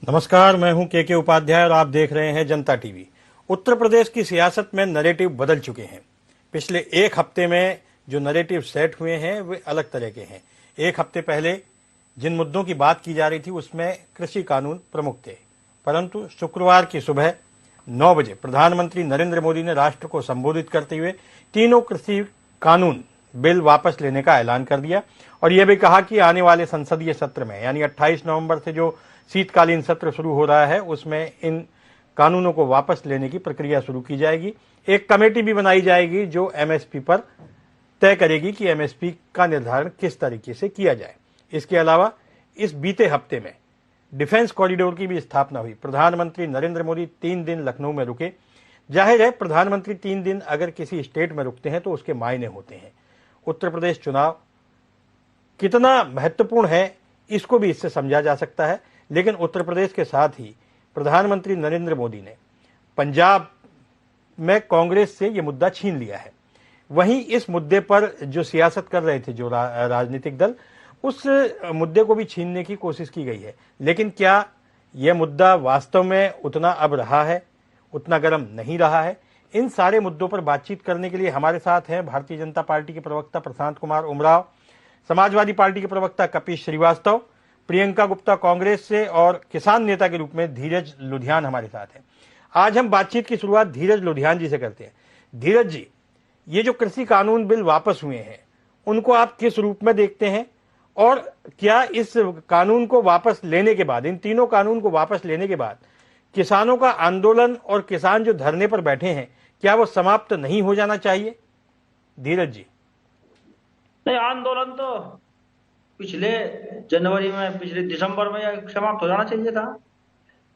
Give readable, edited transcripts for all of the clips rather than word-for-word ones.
नमस्कार, मैं हूं के उपाध्याय और आप देख रहे हैं जनता टीवी। उत्तर प्रदेश की सियासत में नैरेटिव बदल चुके हैं। पिछले एक हफ्ते में जो नैरेटिव सेट हुए हैं वे अलग तरह के हैं। एक हफ्ते पहले जिन मुद्दों की बात की जा रही थी उसमें कृषि कानून प्रमुख थे, परंतु शुक्रवार की सुबह 9 बजे प्रधानमंत्री नरेंद्र मोदी ने राष्ट्र को संबोधित करते हुए तीनों कृषि कानून बिल वापस लेने का ऐलान कर दिया और यह भी कहा कि आने वाले संसदीय सत्र में यानी 28 नवंबर से जो शीतकालीन सत्र शुरू हो रहा है उसमें इन कानूनों को वापस लेने की प्रक्रिया शुरू की जाएगी। एक कमेटी भी बनाई जाएगी जो एमएसपी पर तय करेगी कि एमएसपी का निर्धारण किस तरीके से किया जाए। इसके अलावा इस बीते हफ्ते में डिफेंस कॉरिडोर की भी स्थापना हुई। प्रधानमंत्री नरेंद्र मोदी 3 दिन लखनऊ में रुके। जाहिर है, प्रधानमंत्री 3 दिन अगर किसी स्टेट में रुकते हैं तो उसके मायने होते हैं। उत्तर प्रदेश चुनाव कितना महत्वपूर्ण है इसको भी इससे समझा जा सकता है, लेकिन उत्तर प्रदेश के साथ ही प्रधानमंत्री नरेंद्र मोदी ने पंजाब में कांग्रेस से यह मुद्दा छीन लिया है। वहीं इस मुद्दे पर जो सियासत कर रहे थे जो राजनीतिक दल, उस मुद्दे को भी छीनने की कोशिश की गई है। लेकिन क्या यह मुद्दा वास्तव में उतना अब रहा है, उतना गर्म नहीं रहा है? इन सारे मुद्दों पर बातचीत करने के लिए हमारे साथ हैं भारतीय जनता पार्टी के प्रवक्ता प्रशांत कुमार उमराव, समाजवादी पार्टी के प्रवक्ता कपिल श्रीवास्तव, प्रियंका गुप्ता कांग्रेस से और किसान नेता के रूप में धीरज लुधियान हमारे साथ हैं। आज हम बातचीत की शुरुआत धीरज लुधियान जी से करते हैं। धीरज जी, ये जो कृषि कानून बिल वापस हुए हैं उनको आप किस रूप में देखते हैं और क्या इस कानून को वापस लेने के बाद, इन तीनों कानून को वापस लेने के बाद किसानों का आंदोलन और किसान जो धरने पर बैठे हैं क्या वो समाप्त नहीं हो जाना चाहिए? धीरज जी। नहीं, आंदोलन तो पिछले जनवरी में, पिछले दिसंबर में समाप्त हो जाना चाहिए था।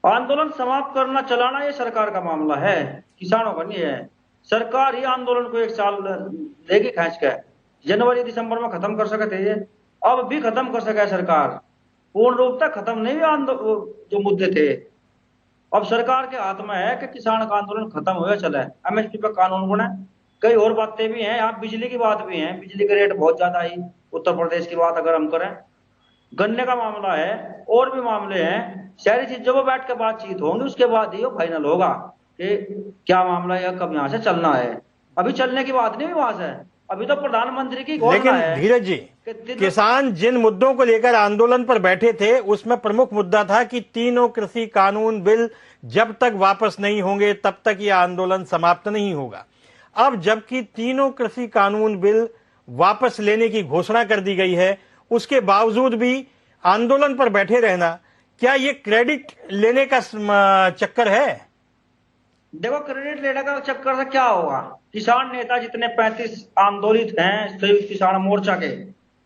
आंदोलन समाप्त करना, चलाना ये सरकार का मामला है, किसानों का नहीं है। सरकार ही आंदोलन को 1 साल लेके खींच के जनवरी दिसंबर में खत्म कर सकते थे। अब भी खत्म कर सके सरकार, पूर्ण रूप तक खत्म नहीं जो मुद्दे थे। अब सरकार के हाथ में है कि किसान का आंदोलन खत्म हो चले, एमएसपी पे कानून बने। कई और बातें भी हैं, यहाँ बिजली की बात भी है। बिजली के रेट बहुत ज्यादा ही, उत्तर प्रदेश की बात अगर हम करें, गन्ने का मामला है, और भी मामले हैं। सारी चीजों पर बैठ के बातचीत होंगी, उसके बाद ही वो फाइनल होगा कि क्या मामला है, कब यहाँ से चलना है। अभी चलने की बात नहीं हुई वहां से, अभी तो प्रधानमंत्री की घोषणा है। लेकिन धीरज जी, किसान जिन मुद्दों को लेकर आंदोलन पर बैठे थे उसमें प्रमुख मुद्दा था कि तीनों कृषि कानून बिल जब तक वापस नहीं होंगे तब तक यह आंदोलन समाप्त नहीं होगा। अब जबकि तीनों कृषि कानून बिल वापस लेने की घोषणा कर दी गई है, उसके बावजूद भी आंदोलन पर बैठे रहना, क्या ये क्रेडिट लेने का चक्कर है? देखो, क्रेडिट लेने का चक्कर से क्या होगा? किसान नेता जितने 35 आंदोलित हैं संयुक्त किसान मोर्चा के,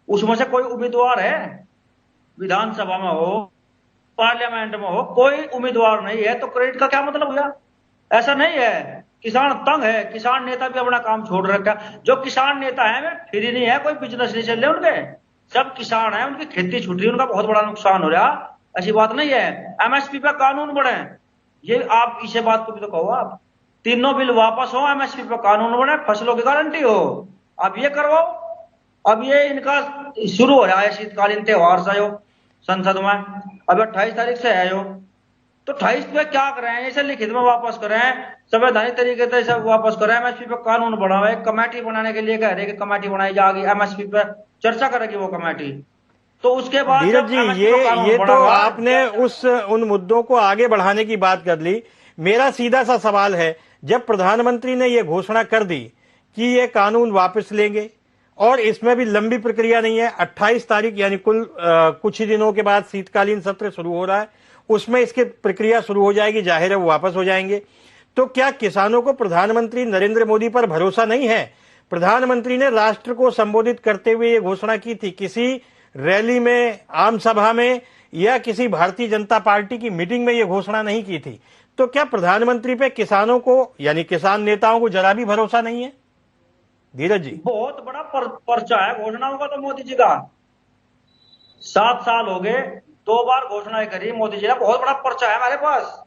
उसमें से कोई उम्मीदवार है? विधानसभा में हो, पार्लियामेंट में हो, कोई उम्मीदवार नहीं है, तो क्रेडिट का क्या मतलब हुआ? ऐसा नहीं है। किसान तंग है, किसान नेता भी अपना काम छोड़ रखा। जो किसान नेता है वे फ्री नहीं है, कोई बिजनेस नहीं चल रहे उनके, सब किसान है, उनकी खेती छूट रही, उनका बहुत बड़ा नुकसान हो रहा। ऐसी बात नहीं है। एमएसपी पे कानून बने, ये आप इसे बात को भी तो कहो। आप तीनों बिल वापस हो, एमएसपी पे कानून बने, फसलों की गारंटी हो, आप ये करवाओ। अब ये इनका शुरू हो रहा है शीतकालीन त्योहार से, जो संसद में अब 28 तारीख से है, जो तो 28 पे क्या करें? इसे लिखित में वापस करें, संवैधानिक तरीके से इसे वापस करें। एमएसपी पे कानून बना हुआ है, कमेटी बनाने के लिए कह रहे कि कमेटी बनाई जाएगी, एमएसपी पे चर्चा करेगी वो कमेटी। तो उसके बाद धीरज जी, ये तो आपने उन मुद्दों को आगे बढ़ाने की बात कर ली। मेरा सीधा सा सवाल है, जब प्रधानमंत्री ने यह घोषणा कर दी कि ये कानून वापस लेंगे और इसमें भी लंबी प्रक्रिया नहीं है, 28 तारीख यानी कुछ ही दिनों के बाद शीतकालीन सत्र शुरू हो रहा है, उसमें इसकी प्रक्रिया शुरू हो जाएगी, जाहिर है वो वापस हो जाएंगे। तो क्या किसानों को प्रधानमंत्री नरेंद्र मोदी पर भरोसा नहीं है? प्रधानमंत्री ने राष्ट्र को संबोधित करते हुए ये घोषणा की थी, किसी रैली में, आम सभा में या किसी भारतीय जनता पार्टी की मीटिंग में ये घोषणा नहीं की थी। तो क्या प्रधानमंत्री पे किसानों को यानी किसान नेताओं को जरा भी भरोसा नहीं है? धीरज जी, बहुत बड़ा पर्चा है घोषणाओं का तो मोदी जी का। 7 साल हो गए, 2 बार घोषणाएं करी मोदी जी ने, बहुत बड़ा पर्चा है हमारे पास।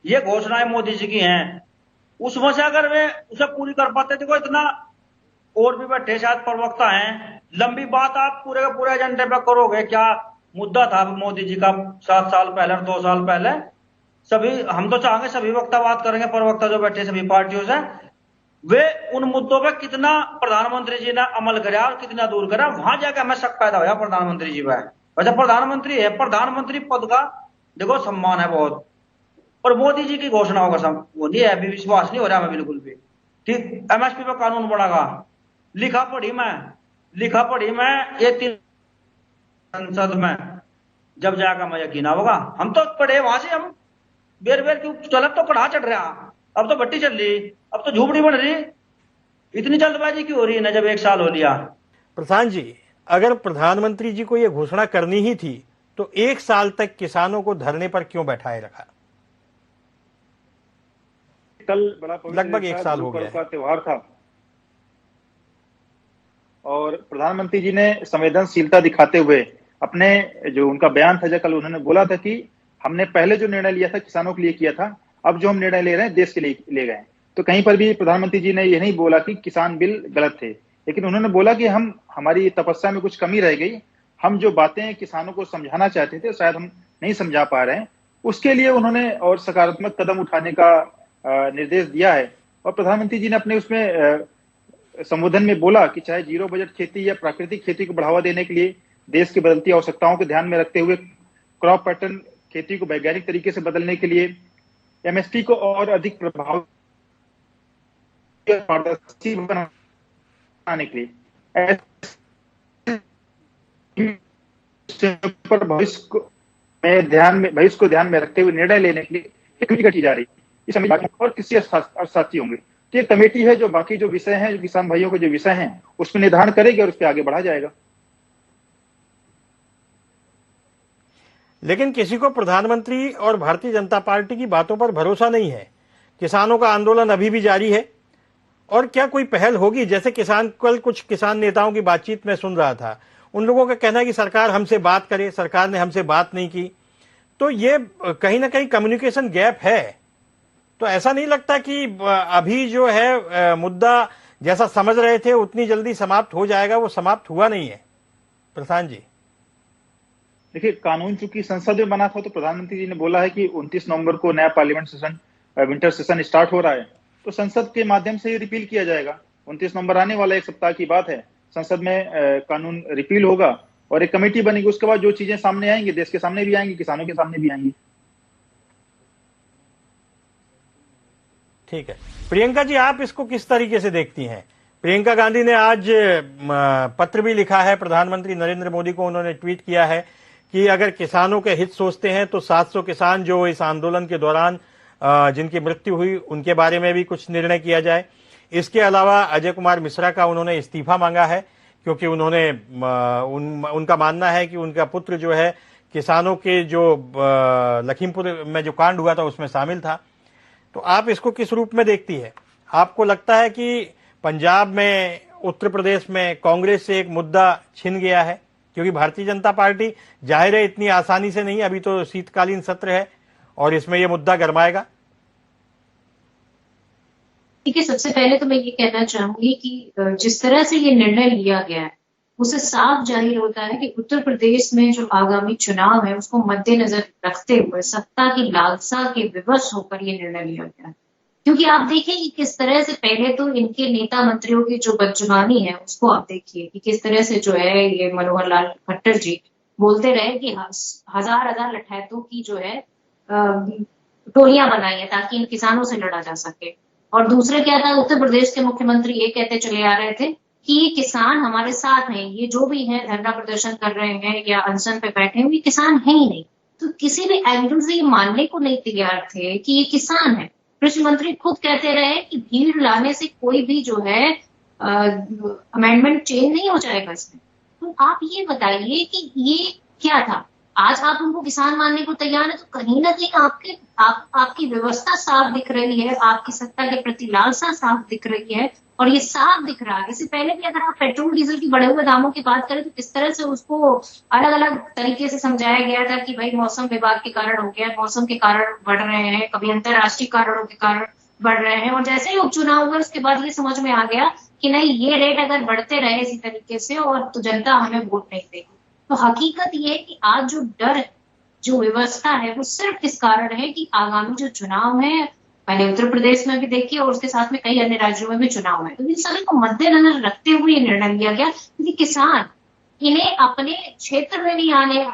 ये घोषणाएं मोदी जी की हैं, उसमें से अगर वे उसे पूरी कर पाते थे, को इतना और भी बैठे शायद प्रवक्ता हैं, लंबी बात आप पूरे के पूरे एजेंडे पे करोगे क्या? मुद्दा था मोदी जी का 7 साल पहले और 2 साल पहले। सभी हम तो चाहेंगे सभी वक्ता बात करेंगे, प्रवक्ता जो बैठे सभी पार्टियों से, वे उन मुद्दों पे कितना प्रधानमंत्री जी ने अमल करा और कितना दूर करा, वहां जाकर हमें शक पैदा हुआ प्रधानमंत्री जी पर। वैसे प्रधानमंत्री है, प्रधानमंत्री पद का देखो सम्मान है बहुत, और मोदी जी की घोषणाओं का वो नहीं है, अभी विश्वास नहीं हो रहा हमें बिल्कुल भी। ठीक, एमएसपी पर कानून बढ़ागा, लिखा पढ़ी मैं ये 3 संसद में जब जाकर मैं यकीन होगा। हम तो पढ़े वहां से, हम बेर बेर क्यों चलत तो कढ़ा चढ़ रहा, अब तो भट्टी चल रही, अब तो झूपड़ी बन रही, इतनी जल्दबाजी क्यों हो रही है ना जब 1 साल हो लिया। प्रधान जी, अगर प्रधानमंत्री जी को यह घोषणा करनी ही थी तो 1 साल तक किसानों को धरने पर क्यों बैठाए रखा? कल बड़ा लगभग 1 साल हो गया का त्योहार था और प्रधानमंत्री जी ने संवेदनशीलता दिखाते हुए अपने जो उनका बयान था, कल उन्होंने बोला था कि हमने पहले जो निर्णय लिया था किसानों के लिए किया था, अब जो हम निर्णय ले रहे हैं देश के लिए ले गए। तो कहीं पर भी प्रधानमंत्री जी ने यह नहीं बोला कि किसान बिल गलत थे, लेकिन उन्होंने बोला कि हमारी तपस्या में कुछ कमी रह गई, हम जो बातें किसानों को समझाना चाहते थे शायद हम नहीं समझा पा रहे हैं, उसके लिए उन्होंने और सकारात्मक कदम उठाने का निर्देश दिया है। और प्रधानमंत्री जी ने अपने उसमें संबोधन में बोला कि चाहे जीरो बजट खेती या प्राकृतिक खेती को बढ़ावा देने के लिए देश की बदलती आवश्यकताओं को ध्यान में रखते हुए क्रॉप पैटर्न खेती को वैज्ञानिक तरीके से बदलने के लिए, एमएसपी को और अधिक प्रभावी पारदर्शी बनाने के लिए, पर भविष्य को ध्यान में रखते हुए निर्णय लेने के लिए एक कमेटी गठित की जा रही है। इस समिति और किसी अर्थशास्त्री होंगे। तो ये कमेटी है जो बाकी जो विषय हैं, जो किसान भाइयों के जो विषय हैं, उसमें निर्धारण करेगी और उस पर आगे बढ़ा जाएगा। लेकिन किसी को प्रधानमंत्री और भारतीय जनता पार्टी की बातों पर भरोसा नहीं है। किसानों का आंदोलन अभी भी जारी है और क्या कोई पहल होगी? जैसे कल कुछ किसान नेताओं की बातचीत में सुन रहा था, उन लोगों का कहना है कि सरकार हमसे बात करे, सरकार ने हमसे बात नहीं की। तो ये कहीं ना कहीं कम्युनिकेशन गैप है। तो ऐसा नहीं लगता कि अभी जो है मुद्दा जैसा समझ रहे थे उतनी जल्दी समाप्त हो जाएगा? वो समाप्त हुआ नहीं है प्रधान जी। देखिए, कानून चूंकि संसद में बना था तो प्रधानमंत्री जी ने बोला है कि 29 नवंबर को नया parliament session, winter session start हो रहा है, तो संसद के माध्यम से रिपील किया जाएगा। 29 नवंबर आने वाला, 1 सप्ताह की बात है, संसद में कानून रिपील होगा और एक कमेटी बनेगी। उसके बाद जो चीजें सामने आएंगी, देश के सामने भी आएंगी, किसानों के सामने भी आएंगी। ठीक है प्रियंका जी, आप इसको किस तरीके से देखती हैं? प्रियंका गांधी ने आज पत्र भी लिखा है प्रधानमंत्री नरेंद्र मोदी को। उन्होंने ट्वीट किया है कि अगर किसानों के हित सोचते हैं तो 700 किसान जो इस आंदोलन के दौरान जिनकी मृत्यु हुई उनके बारे में भी कुछ निर्णय किया जाए। इसके अलावा अजय कुमार मिश्रा का उन्होंने इस्तीफा मांगा है क्योंकि उन्होंने उनका मानना है कि उनका पुत्र जो है किसानों के जो लखीमपुर में जो कांड हुआ था उसमें शामिल था। तो आप इसको किस रूप में देखती है? आपको लगता है कि पंजाब में, उत्तर प्रदेश में कांग्रेस से एक मुद्दा छिन गया है? क्योंकि भारतीय जनता पार्टी जाहिर है इतनी आसानी से नहीं, अभी तो शीतकालीन सत्र है और इसमें यह मुद्दा गरमाएगा। ठीक है, सबसे पहले तो मैं ये कहना चाहूंगी कि जिस तरह से ये निर्णय लिया गया है उससे साफ जाहिर होता है कि उत्तर प्रदेश में जो आगामी चुनाव है उसको मद्देनजर रखते हुए सत्ता की लालसा के विवश होकर ये निर्णय लिया गया है। क्योंकि आप देखिए कि किस तरह से पहले तो इनके नेता मंत्रियों की जो बदजुबानी है उसको आप देखिए कि किस तरह से जो है ये मनोहर लाल खट्टर जी बोलते रहे कि हजार लठैतों की जो है टोलियां बनाई है ताकि इन किसानों से लड़ा जा सके। और दूसरे क्या था, उत्तर प्रदेश के मुख्यमंत्री ये कहते चले आ रहे थे कि ये किसान हमारे साथ हैं, ये जो भी है धरना प्रदर्शन कर रहे हैं या अनशन पे बैठे हैं, ये किसान है ही नहीं। तो किसी भी एंगल से ये मानने को नहीं तैयार थे कि ये किसान है। कृषि मंत्री खुद कहते रहे कि भीड़ लाने से कोई भी जो है अमेंडमेंट चेंज नहीं हो जाएगा इसमें। तो आप ये बताइए कि ये क्या था? आज आप उनको किसान मानने को तैयार है तो कहीं ना कहीं आपकी व्यवस्था साफ दिख रही है, आपकी सत्ता के प्रति लालसा साफ दिख रही है और ये साफ दिख रहा है। इससे पहले भी अगर आप पेट्रोल डीजल की बढ़े हुए दामों की बात करें तो किस तरह से उसको अलग अलग तरीके से समझाया गया था कि भाई मौसम विभाग के कारण हो गया, मौसम के कारण बढ़ रहे हैं, कभी अंतरराष्ट्रीय कारणों के कारण बढ़ रहे हैं। और जैसे ही उपचुनाव हुए उसके बाद ये समझ में आ गया कि नहीं, ये रेट अगर बढ़ते रहे इसी तरीके से और तो जनता हमें वोट नहीं देगी। तो हकीकत ये है कि आज जो डर है, जो व्यवस्था है, वो सिर्फ इस कारण है कि आगामी जो चुनाव है, पहले उत्तर प्रदेश में भी देखिए और उसके साथ में कई अन्य राज्यों में भी चुनाव है, तो इन सभी को मद्देनजर रखते हुए निर्णय लिया गया क्योंकि किसान इन्हें अपने क्षेत्र में नहीं आने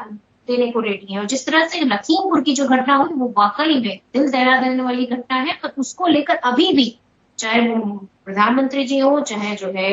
देने को रेडी है। और जिस तरह से लखीमपुर की जो घटना हुई वो वाकई में दिल दहला देने वाली घटना है, पर उसको लेकर अभी भी चाहे वो प्रधानमंत्री जी हो, चाहे जो है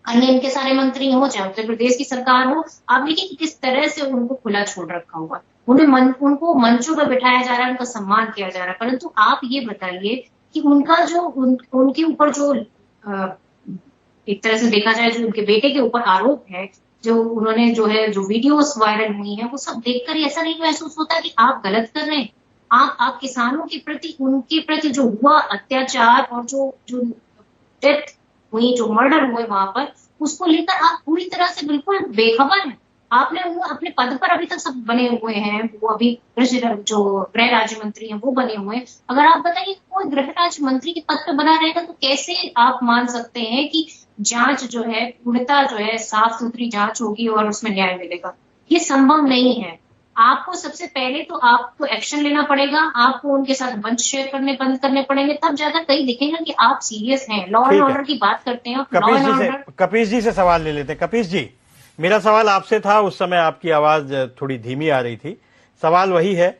अन्य इनके सारे मंत्री हो, चाहे उत्तर प्रदेश की सरकार हो, आप देखिए कि किस तरह से उनको खुला छोड़ रखा हुआ, उनको मंचों पर बिठाया जा रहा है, उनका सम्मान किया जा रहा है। परंतु आप ये बताइए कि उनका जो उनके ऊपर जो एक तरह से देखा जाए जो उनके बेटे के ऊपर आरोप है, जो उन्होंने जो है जो वीडियोस वायरल हुई है, वो सब देखकर ऐसा नहीं महसूस होता कि आप गलत कर रहे हैं। आप किसानों के प्रति, उनके प्रति जो हुआ अत्याचार और जो डेथ हुई, जो मर्डर हुए वहां पर, उसको लेकर आप पूरी तरह से बिल्कुल बेखबर हैं। आपने अपने पद पर अभी तक सब बने हुए हैं, वो अभी जो गृह राज्य मंत्री हैं वो बने हुए हैं। अगर आप बताइए कोई गृह राज्य मंत्री के पद पर बना रहेगा तो कैसे आप मान सकते हैं कि जांच जो है पूर्णतः जो है साफ सुथरी जांच होगी और उसमें न्याय मिलेगा? ये संभव नहीं है। आपको सबसे पहले तो आपको एक्शन लेना पड़ेगा, आपको उनके साथ मंच शेयर करने बंद करने पड़ेंगे, तब ज्यादा कहीं दिखेगा कि आप सीरियस हैं। लॉ एंड ऑर्डर की बात करते हैं, कपीश जी से सवाल ले लेते हैं। कपीश जी, मेरा सवाल आपसे था, उस समय आपकी आवाज थोड़ी धीमी आ रही थी। सवाल वही है,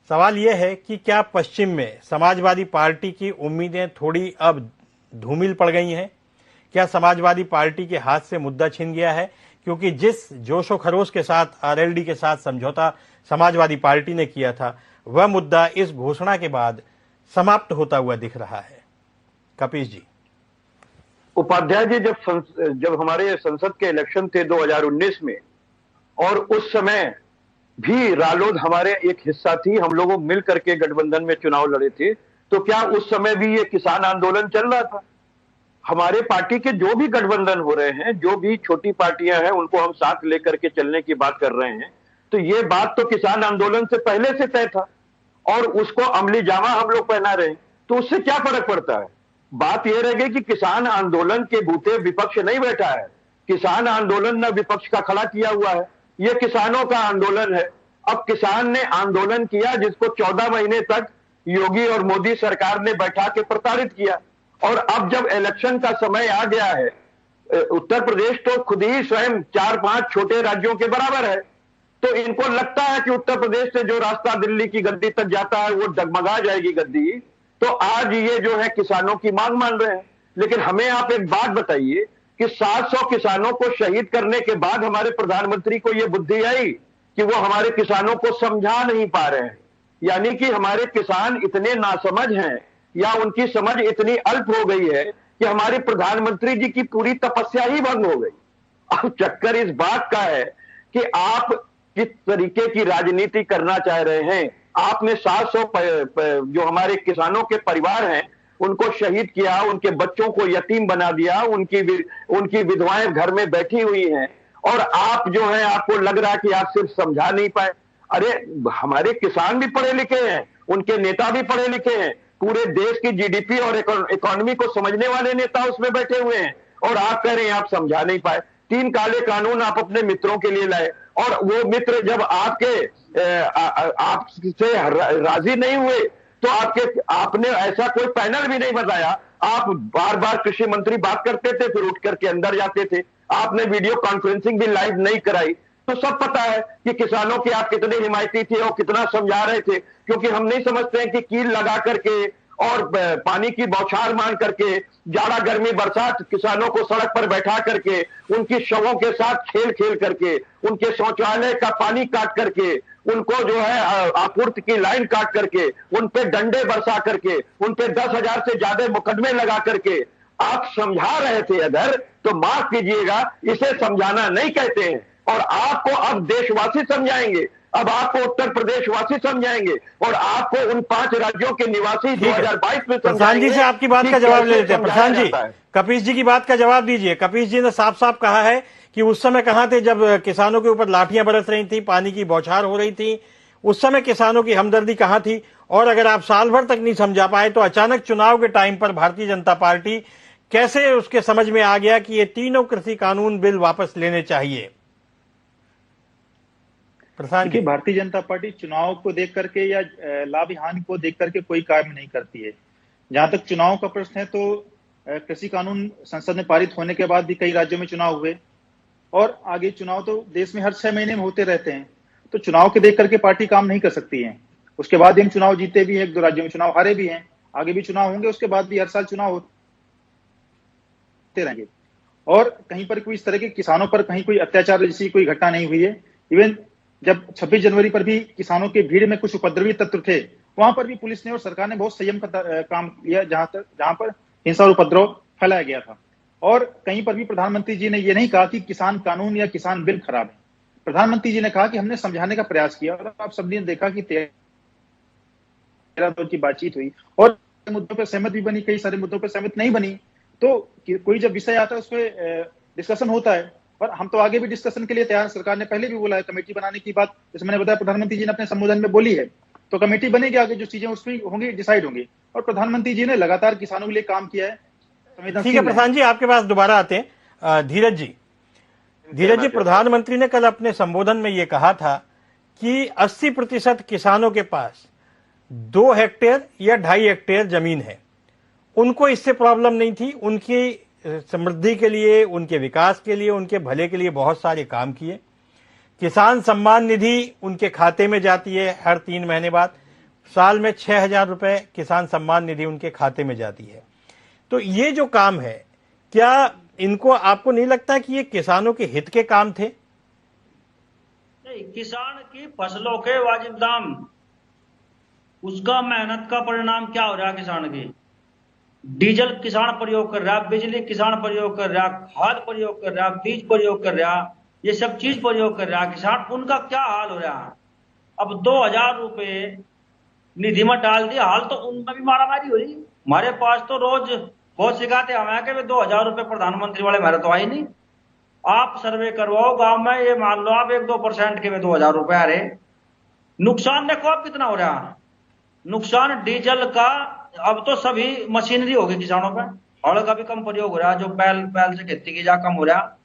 सवाल यह है कि क्या पश्चिम में समाजवादी पार्टी की उम्मीदें थोड़ी अब धूमिल पड़ गई हैं? क्या समाजवादी पार्टी के हाथ से मुद्दा छिन गया है? क्योंकि जिस जोशो खरोश के साथ आरएलडी के साथ समझौता समाजवादी पार्टी ने किया था, वह मुद्दा इस घोषणा के बाद समाप्त होता हुआ दिख रहा है। कपीश जी। उपाध्याय जी, जब हमारे संसद के इलेक्शन थे 2019 में, और उस समय भी रालोद हमारे एक हिस्सा थी, हम लोगों मिल करके गठबंधन में चुनाव लड़े थे, तो क्या उस समय भी ये किसान आंदोलन चल रहा था? हमारे पार्टी के जो भी गठबंधन हो रहे हैं, जो भी छोटी पार्टियां हैं, उनको हम साथ लेकर के चलने की बात कर रहे हैं, तो ये बात तो किसान आंदोलन से पहले से तय था और उसको अमली जामा हम लोग पहना रहे हैं, तो उससे क्या फर्क पड़ता है? बात यह रह गई कि किसान आंदोलन के बूते विपक्ष नहीं बैठा है, किसान आंदोलन न विपक्ष का खड़ा किया हुआ है, यह किसानों का आंदोलन है। अब किसान ने आंदोलन किया जिसको 14 महीने तक योगी और मोदी सरकार ने बैठा के प्रताड़ित किया, और अब जब इलेक्शन का समय आ गया है, उत्तर प्रदेश तो खुद ही स्वयं 4-5 छोटे राज्यों के बराबर है, तो इनको लगता है कि उत्तर प्रदेश से जो रास्ता दिल्ली की गद्दी तक जाता है वो डगमगा जाएगी गद्दी, तो आज ये जो है किसानों की मांग मान रहे हैं। लेकिन हमें आप एक बात बताइए कि 700 किसानों को शहीद करने के बाद हमारे प्रधानमंत्री को यह बुद्धि आई कि वो हमारे किसानों को समझा नहीं पा रहे हैं, यानी कि हमारे किसान इतने नासमझ हैं या उनकी समझ इतनी अल्प हो गई है कि हमारे प्रधानमंत्री जी की पूरी तपस्या ही भंग हो गई। अब चक्कर इस बात का है कि आप किस तरीके की राजनीति करना चाह रहे हैं। आपने 700 जो हमारे किसानों के परिवार हैं उनको शहीद किया, उनके बच्चों को यतीम बना दिया, उनकी विधवाएं घर में बैठी हुई हैं, और आप जो है आपको लग रहा है कि आप सिर्फ समझा नहीं पाए। अरे हमारे किसान भी पढ़े लिखे हैं, उनके नेता भी पढ़े लिखे हैं, पूरे देश की जीडीपी और इकोनॉमी को समझने वाले नेता उसमें बैठे हुए हैं, और आप कह रहे हैं आप समझा नहीं पाए। 3 काले कानून आप अपने मित्रों के लिए लाए, और वो मित्र जब आपसे राजी नहीं हुए तो आपने ऐसा कोई पैनल भी नहीं बताया। आप बार बार कृषि मंत्री बात करते थे, फिर उठ करके अंदर जाते थे। आपने वीडियो कॉन्फ्रेंसिंग भी लाइव नहीं कराई, तो सब पता है कि किसानों के आप कितने हिमायती थे और कितना समझा रहे थे। क्योंकि हम नहीं समझते हैं कि कील लगा करके और पानी की बौछार मार करके, जाड़ा गर्मी बरसात किसानों को सड़क पर बैठा करके, उनकी शवों के साथ खेल खेल करके, उनके शौचालय का पानी काट करके, उनको जो है आपूर्ति की लाइन काट करके, उन पे डंडे बरसा करके, उन पे 10,000 से ज्यादा मुकदमे लगा करके आप समझा रहे थे। अगर तो माफ कीजिएगा, इसे समझाना नहीं कहते हैं, और आपको अब देशवासी समझाएंगे, अब आपको उत्तर प्रदेश वासी समझाएंगे, और आपको उन 5 राज्यों के निवासी 2022 में प्रधान जी से आपकी बात का जवाब ले लेते हैं। प्रधान जी, कपीश जी की बात का जवाब दीजिए। कपीश जी ने साफ साफ कहा है कि उस समय कहां थे जब किसानों के ऊपर लाठियां बरस रही थी, पानी की बौछार हो रही थी, उस समय किसानों की हमदर्दी कहां थी? और अगर आप साल भर तक नहीं समझा पाए तो अचानक चुनाव के टाइम पर भारतीय जनता पार्टी कैसे उसके समझ में आ गया कि ये तीनों कृषि कानून बिल वापस लेने चाहिए? प्रधान देखिए, जी, भारतीय जनता पार्टी चुनाव को देख करके या लाभ हानि को देख करके कोई कार्य नहीं करती है। जहां तक चुनाव का प्रश्न है तो कृषि कानून संसद में पारित होने के बाद भी कई राज्यों में चुनाव हुए और आगे चुनाव तो देश में हर 6 महीने में होते रहते हैं। तो चुनाव के देख करके पार्टी काम नहीं कर सकती है। उसके बाद भी हम चुनाव जीते भी हैं, 1-2 राज्यों में चुनाव हारे भी हैं, आगे भी चुनाव होंगे, उसके बाद भी हर साल चुनाव होते रहेंगे। और कहीं पर कोई इस तरह के किसानों पर कहीं कोई अत्याचार जैसी कोई घटना नहीं हुई है। इवन जब 26 जनवरी पर भी किसानों के भीड़ में कुछ उपद्रवी तत्व थे, वहां पर भी पुलिस ने और सरकार ने बहुत संयम का काम किया, जहां पर हिंसा और उपद्रव फैलाया गया था। और कहीं पर भी प्रधानमंत्री जी ने यह नहीं कहा कि किसान कानून या किसान बिल खराब है। प्रधानमंत्री जी ने कहा कि हमने समझाने का प्रयास किया और आप सबने देखा कि 13 दौर की बातचीत हुई और मुद्दों पर सहमत भी बनी, कई सारे मुद्दों पर सहमत नहीं बनी। तो कोई जब विषय आता है उस पर डिस्कशन होता है और हम तो आगे भी डिस्कशन के लिए तैयार। सरकार ने पहले भी बोला है कमेटी बनाने की बात, जैसे मैंने बताया प्रधानमंत्री जी ने अपने संबोधन में बोली है, तो कमेटी बनेगी, आगे जो चीजें उसमें होंगी डिसाइड होंगी। और प्रधानमंत्री जी ने लगातार किसानों के लिए काम किया है। ठीक है प्रधान जी, आपके पास दोबारा आते हैं। धीरज जी, प्रधानमंत्री ने कल अपने संबोधन में ये कहा था कि 80% किसानों के पास 2 हेक्टेयर या 2.5 हेक्टेयर जमीन है, उनको इससे प्रॉब्लम नहीं थी। उनकी समृद्धि के लिए, उनके विकास के लिए, उनके भले के लिए बहुत सारे काम किए। किसान सम्मान निधि उनके खाते में जाती है हर 3 महीने बाद, साल में 6,000 रुपए किसान सम्मान निधि उनके खाते में जाती है। तो ये जो काम है, क्या इनको आपको नहीं लगता कि ये किसानों के हित के काम थे? नहीं, किसान की फसलों के वाजिब दाम, उसका मेहनत का परिणाम क्या हो रहा है किसान की? डीजल किसान प्रयोग कर रहा है, बिजली किसान प्रयोग कर रहा है, खाद प्रयोग कर रहा है, बीज प्रयोग कर रहा है, ये सब चीज प्रयोग कर रहा है किसान, उनका क्या हाल हो रहा है? अब 2,000 रुपए निधि में डाल दिया, हाल तो उनमें भी मारामारी हो रही। हमारे पास तो रोज बहुत शिकायतें हमें कि 2,000 रुपए प्रधानमंत्री वाले मेरे तो आई नहीं। आप सर्वे करवाओ गांव में, ये मान लो आप 1-2% के में 2,000 रुपए आ रहे। नुकसान देखो आप कितना हो रहा है। नुकसान डीजल का, अब तो सभी मशीनरी हो गई किसानों पे, हल का भी कम प्रयोग हो रहा है, जो बैल से खेती की जा कम हो रहा।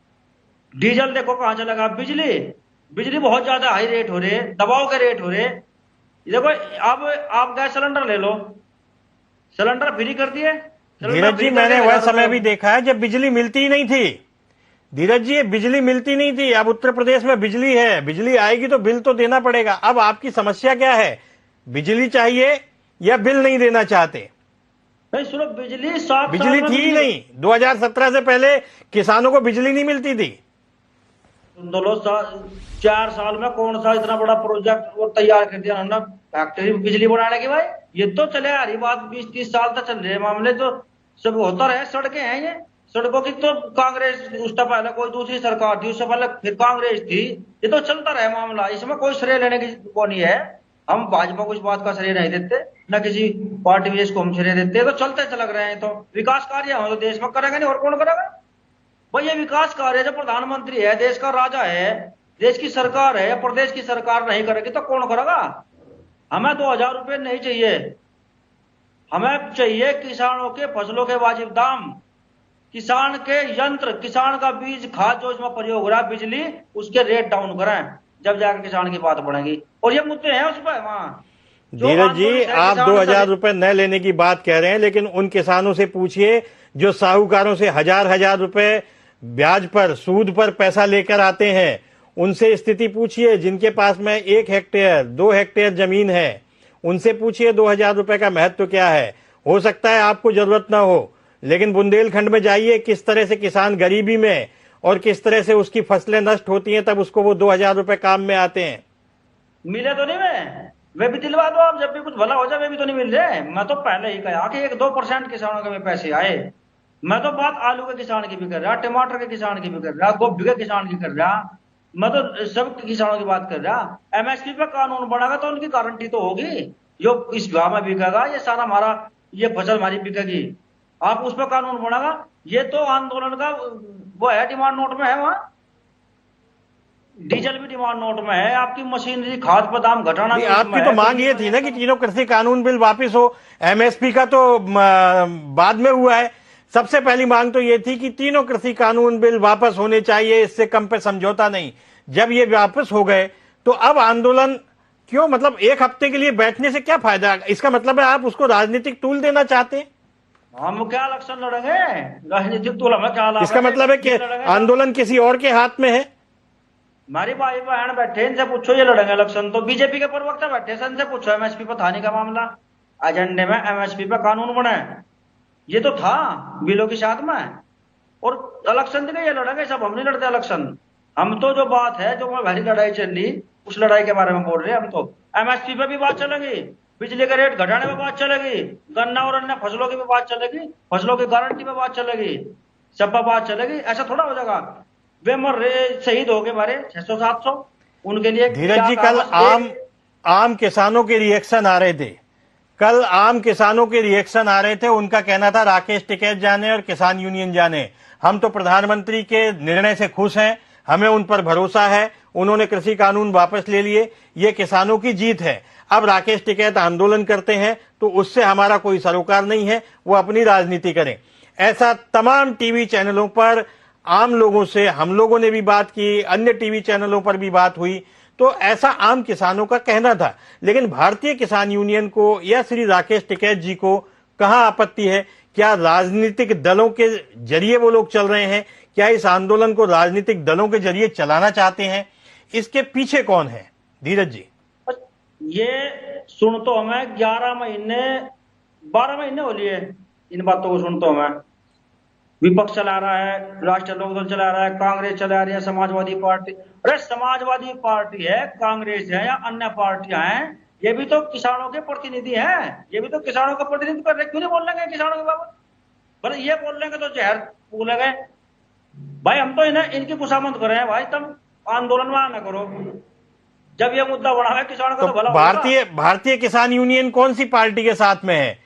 डीजल देखो कहां चलेगा। बिजली बहुत ज्यादा हाई रेट हो रहे, दबाव के रेट हो रहे। देखो अब आप गैस सिलेंडर ले लो, सिलेंडर फ्री कर दिए। धीरज जी, मैंने वह समय भी देखा है जब बिजली मिलती ही नहीं थी। धीरज जी, बिजली मिलती नहीं थी, अब उत्तर प्रदेश में बिजली है, बिजली आएगी तो बिल तो देना पड़ेगा। अब आपकी समस्या क्या है? बिजली चाहिए या बिल नहीं देना चाहते? नहीं सुनो, बिजली थी ही नहीं। 2017 से पहले किसानों को बिजली नहीं मिलती थी। 4 साल में कौन सा इतना बड़ा प्रोजेक्ट वो तैयार कर दिया हमने फैक्ट्री बिजली बनाने की? भाई ये तो चले आ रही बात, 20-30 साल तक चल रहे मामले, तो सब होता रहे। सड़कें हैं, ये सड़कों की तो कांग्रेस, उससे पहले कोई दूसरी सरकार थी, उससे पहले फिर कांग्रेस थी, ये तो चलता रहे मामला। इसमें कोई श्रेय लेने की वो नहीं है। हम भाजपा को इस बात का श्रेय नहीं देते, न किसी पार्टी विशेष को हम श्रेय देते। तो चलते चलक रहे हैं। तो विकास कार्य हम तो देश में करेंगे नहीं, और कौन करेगा भाई? ये विकास कार्य जो प्रधानमंत्री है, देश का राजा है, देश की सरकार है, प्रदेश की सरकार नहीं करेगी तो कौन करेगा? हमें 2,000 रुपए नहीं चाहिए, हमें चाहिए किसानों के फसलों के वाजिब दाम, किसान के यंत्र, किसान का बीज, खाद जो इसमें प्रयोग हो रहा है, बिजली, उसके रेट डाउन करें, जब जाकर किसान की बात बढ़ेगी। और ये मुद्दे हैं उस पर वहां। धीरज जी, आप 2,000 रुपए न लेने की बात कह रहे हैं, लेकिन उन किसानों से पूछिए जो साहूकारों से हजार रुपए ब्याज पर, सूद पर पैसा लेकर आते हैं। उनसे स्थिति पूछिए। जिनके पास में 1 हेक्टेयर 2 हेक्टेयर जमीन है, उनसे पूछिए 2,000 रुपए का महत्व क्या है। हो सकता है आपको जरूरत ना हो, लेकिन बुंदेलखंड में जाइए, किस तरह से किसान गरीबी में और किस तरह से उसकी फसलें नष्ट होती हैं, तब उसको वो 2,000 रुपए काम में आते हैं। मिले तो नहीं मैं, वे भी दिलवा दो आप, जब भी कुछ भला हो जाए वे भी तो नहीं मिल रहे। मैं तो पहले ही कहा कि 1-2% किसानों के में पैसे आए। मैं तो बात आलू के किसान की भी कर रहा, टमाटर के किसान की भी कर रहा, गोभी के किसान की कर रहा, मैं तो सब किसानों की बात कर रहा। एमएसपी पे कानून बढ़ागा तो उनकी गारंटी तो होगी, जो इस भाव में बिकेगा, ये सारा हमारा, ये फसल हमारी बिकेगी। आप उस पर कानून बढ़ागा, ये तो आंदोलन का वो है, डिमांड नोट में है। वहां डीजल भी डिमांड नोट में है, आपकी मशीनरी, खाद पर दाम घटाना। आपकी तो मांग ये थी ना कि तीनों कृषि कानून बिल वापस हो। एमएसपी का तो बाद में हुआ है। सबसे पहली मांग तो ये थी कि तीनों कृषि कानून बिल वापस होने चाहिए, इससे कम पे समझौता नहीं। जब ये वापस हो गए तो अब आंदोलन क्यों, मतलब एक हफ्ते के लिए बैठने से क्या फायदा? इसका मतलब है आप उसको राजनीतिक टूल देना चाहते हैं? हम क्या इलेक्शन लड़ेंगे? राजनीतिक टूल हमें क्या लाभ इसका मतलब है कि ये लड़ेंगे आंदोलन किसी और के हाथ में है? हमारी भाई बहन बैठे, इनसे पूछो ये लड़ेंगे इलेक्शन तो। बीजेपी के प्रवक्ता बैठे, इनसे पूछो एमएसपी पर थाने का मामला, एजेंडे में एमएसपी पर कानून बने, ये तो था बिलों के साथ में। और इलेक्शन के ये लड़ेंगे सब, हम नहीं लड़ते इलेक्शन। हम तो जो बात है, जो भारी लड़ाई चल रही, उस लड़ाई के बारे में बोल रहे हैं हम तो। एमएसपी पे भी बात चलेगी, बिजली का रेट घटाने पे बात चलेगी, गन्ना और अन्य फसलों की भी बात चलेगी, फसलों की गारंटी पे बात चलेगी, सब पर बात चलेगी। ऐसा थोड़ा हो जाएगा वे मर रहे, शहीद हो गए हमारे 600-700, उनके लिए धीरज जी, कल आम किसानों के रिएक्शन आ रहे थे, कल आम किसानों के रिएक्शन आ रहे थे। उनका कहना था राकेश टिकैत जाने और किसान यूनियन जाने, हम तो प्रधानमंत्री के निर्णय से खुश हैं, हमें उन पर भरोसा है, उन्होंने कृषि कानून वापस ले लिए, ये किसानों की जीत है। अब राकेश टिकैत आंदोलन करते हैं तो उससे हमारा कोई सरोकार नहीं है, वो अपनी राजनीति करें। ऐसा तमाम टीवी चैनलों पर आम लोगों से हम लोगों ने भी बात की, अन्य टीवी चैनलों पर भी बात हुई, तो ऐसा आम किसानों का कहना था। लेकिन भारतीय किसान यूनियन को या श्री राकेश टिकैत जी को कहां आपत्ति है? क्या राजनीतिक दलों के जरिए वो लोग चल रहे हैं? क्या इस आंदोलन को राजनीतिक दलों के जरिए चलाना चाहते हैं? इसके पीछे कौन है धीरज जी? ये सुन तो हमें 11 महीने 12 महीने हो लिए इन बातों को सुन तो हमें। विपक्ष चला रहा है, राष्ट्रीय लोकदल चला रहा है, कांग्रेस चला रही है, समाजवादी पार्टी। अरे समाजवादी पार्टी है, कांग्रेस है या अन्य पार्टियां हैं, ये भी तो किसानों के प्रतिनिधि हैं, ये भी तो किसानों का प्रतिनिधित्व कर रहे। क्यों नहीं बोल लेंगे किसानों के बाबत? बोले ये बोल लेंगे तो जहर बोलेंगे। भाई हम तो इन्हें इनकी खुशामद कर रहे हैं, भाई तुम आंदोलन में आना करो। जब ये मुद्दा बड़ा है किसानों का तो भला भारतीय किसान यूनियन कौन सी पार्टी के साथ में है?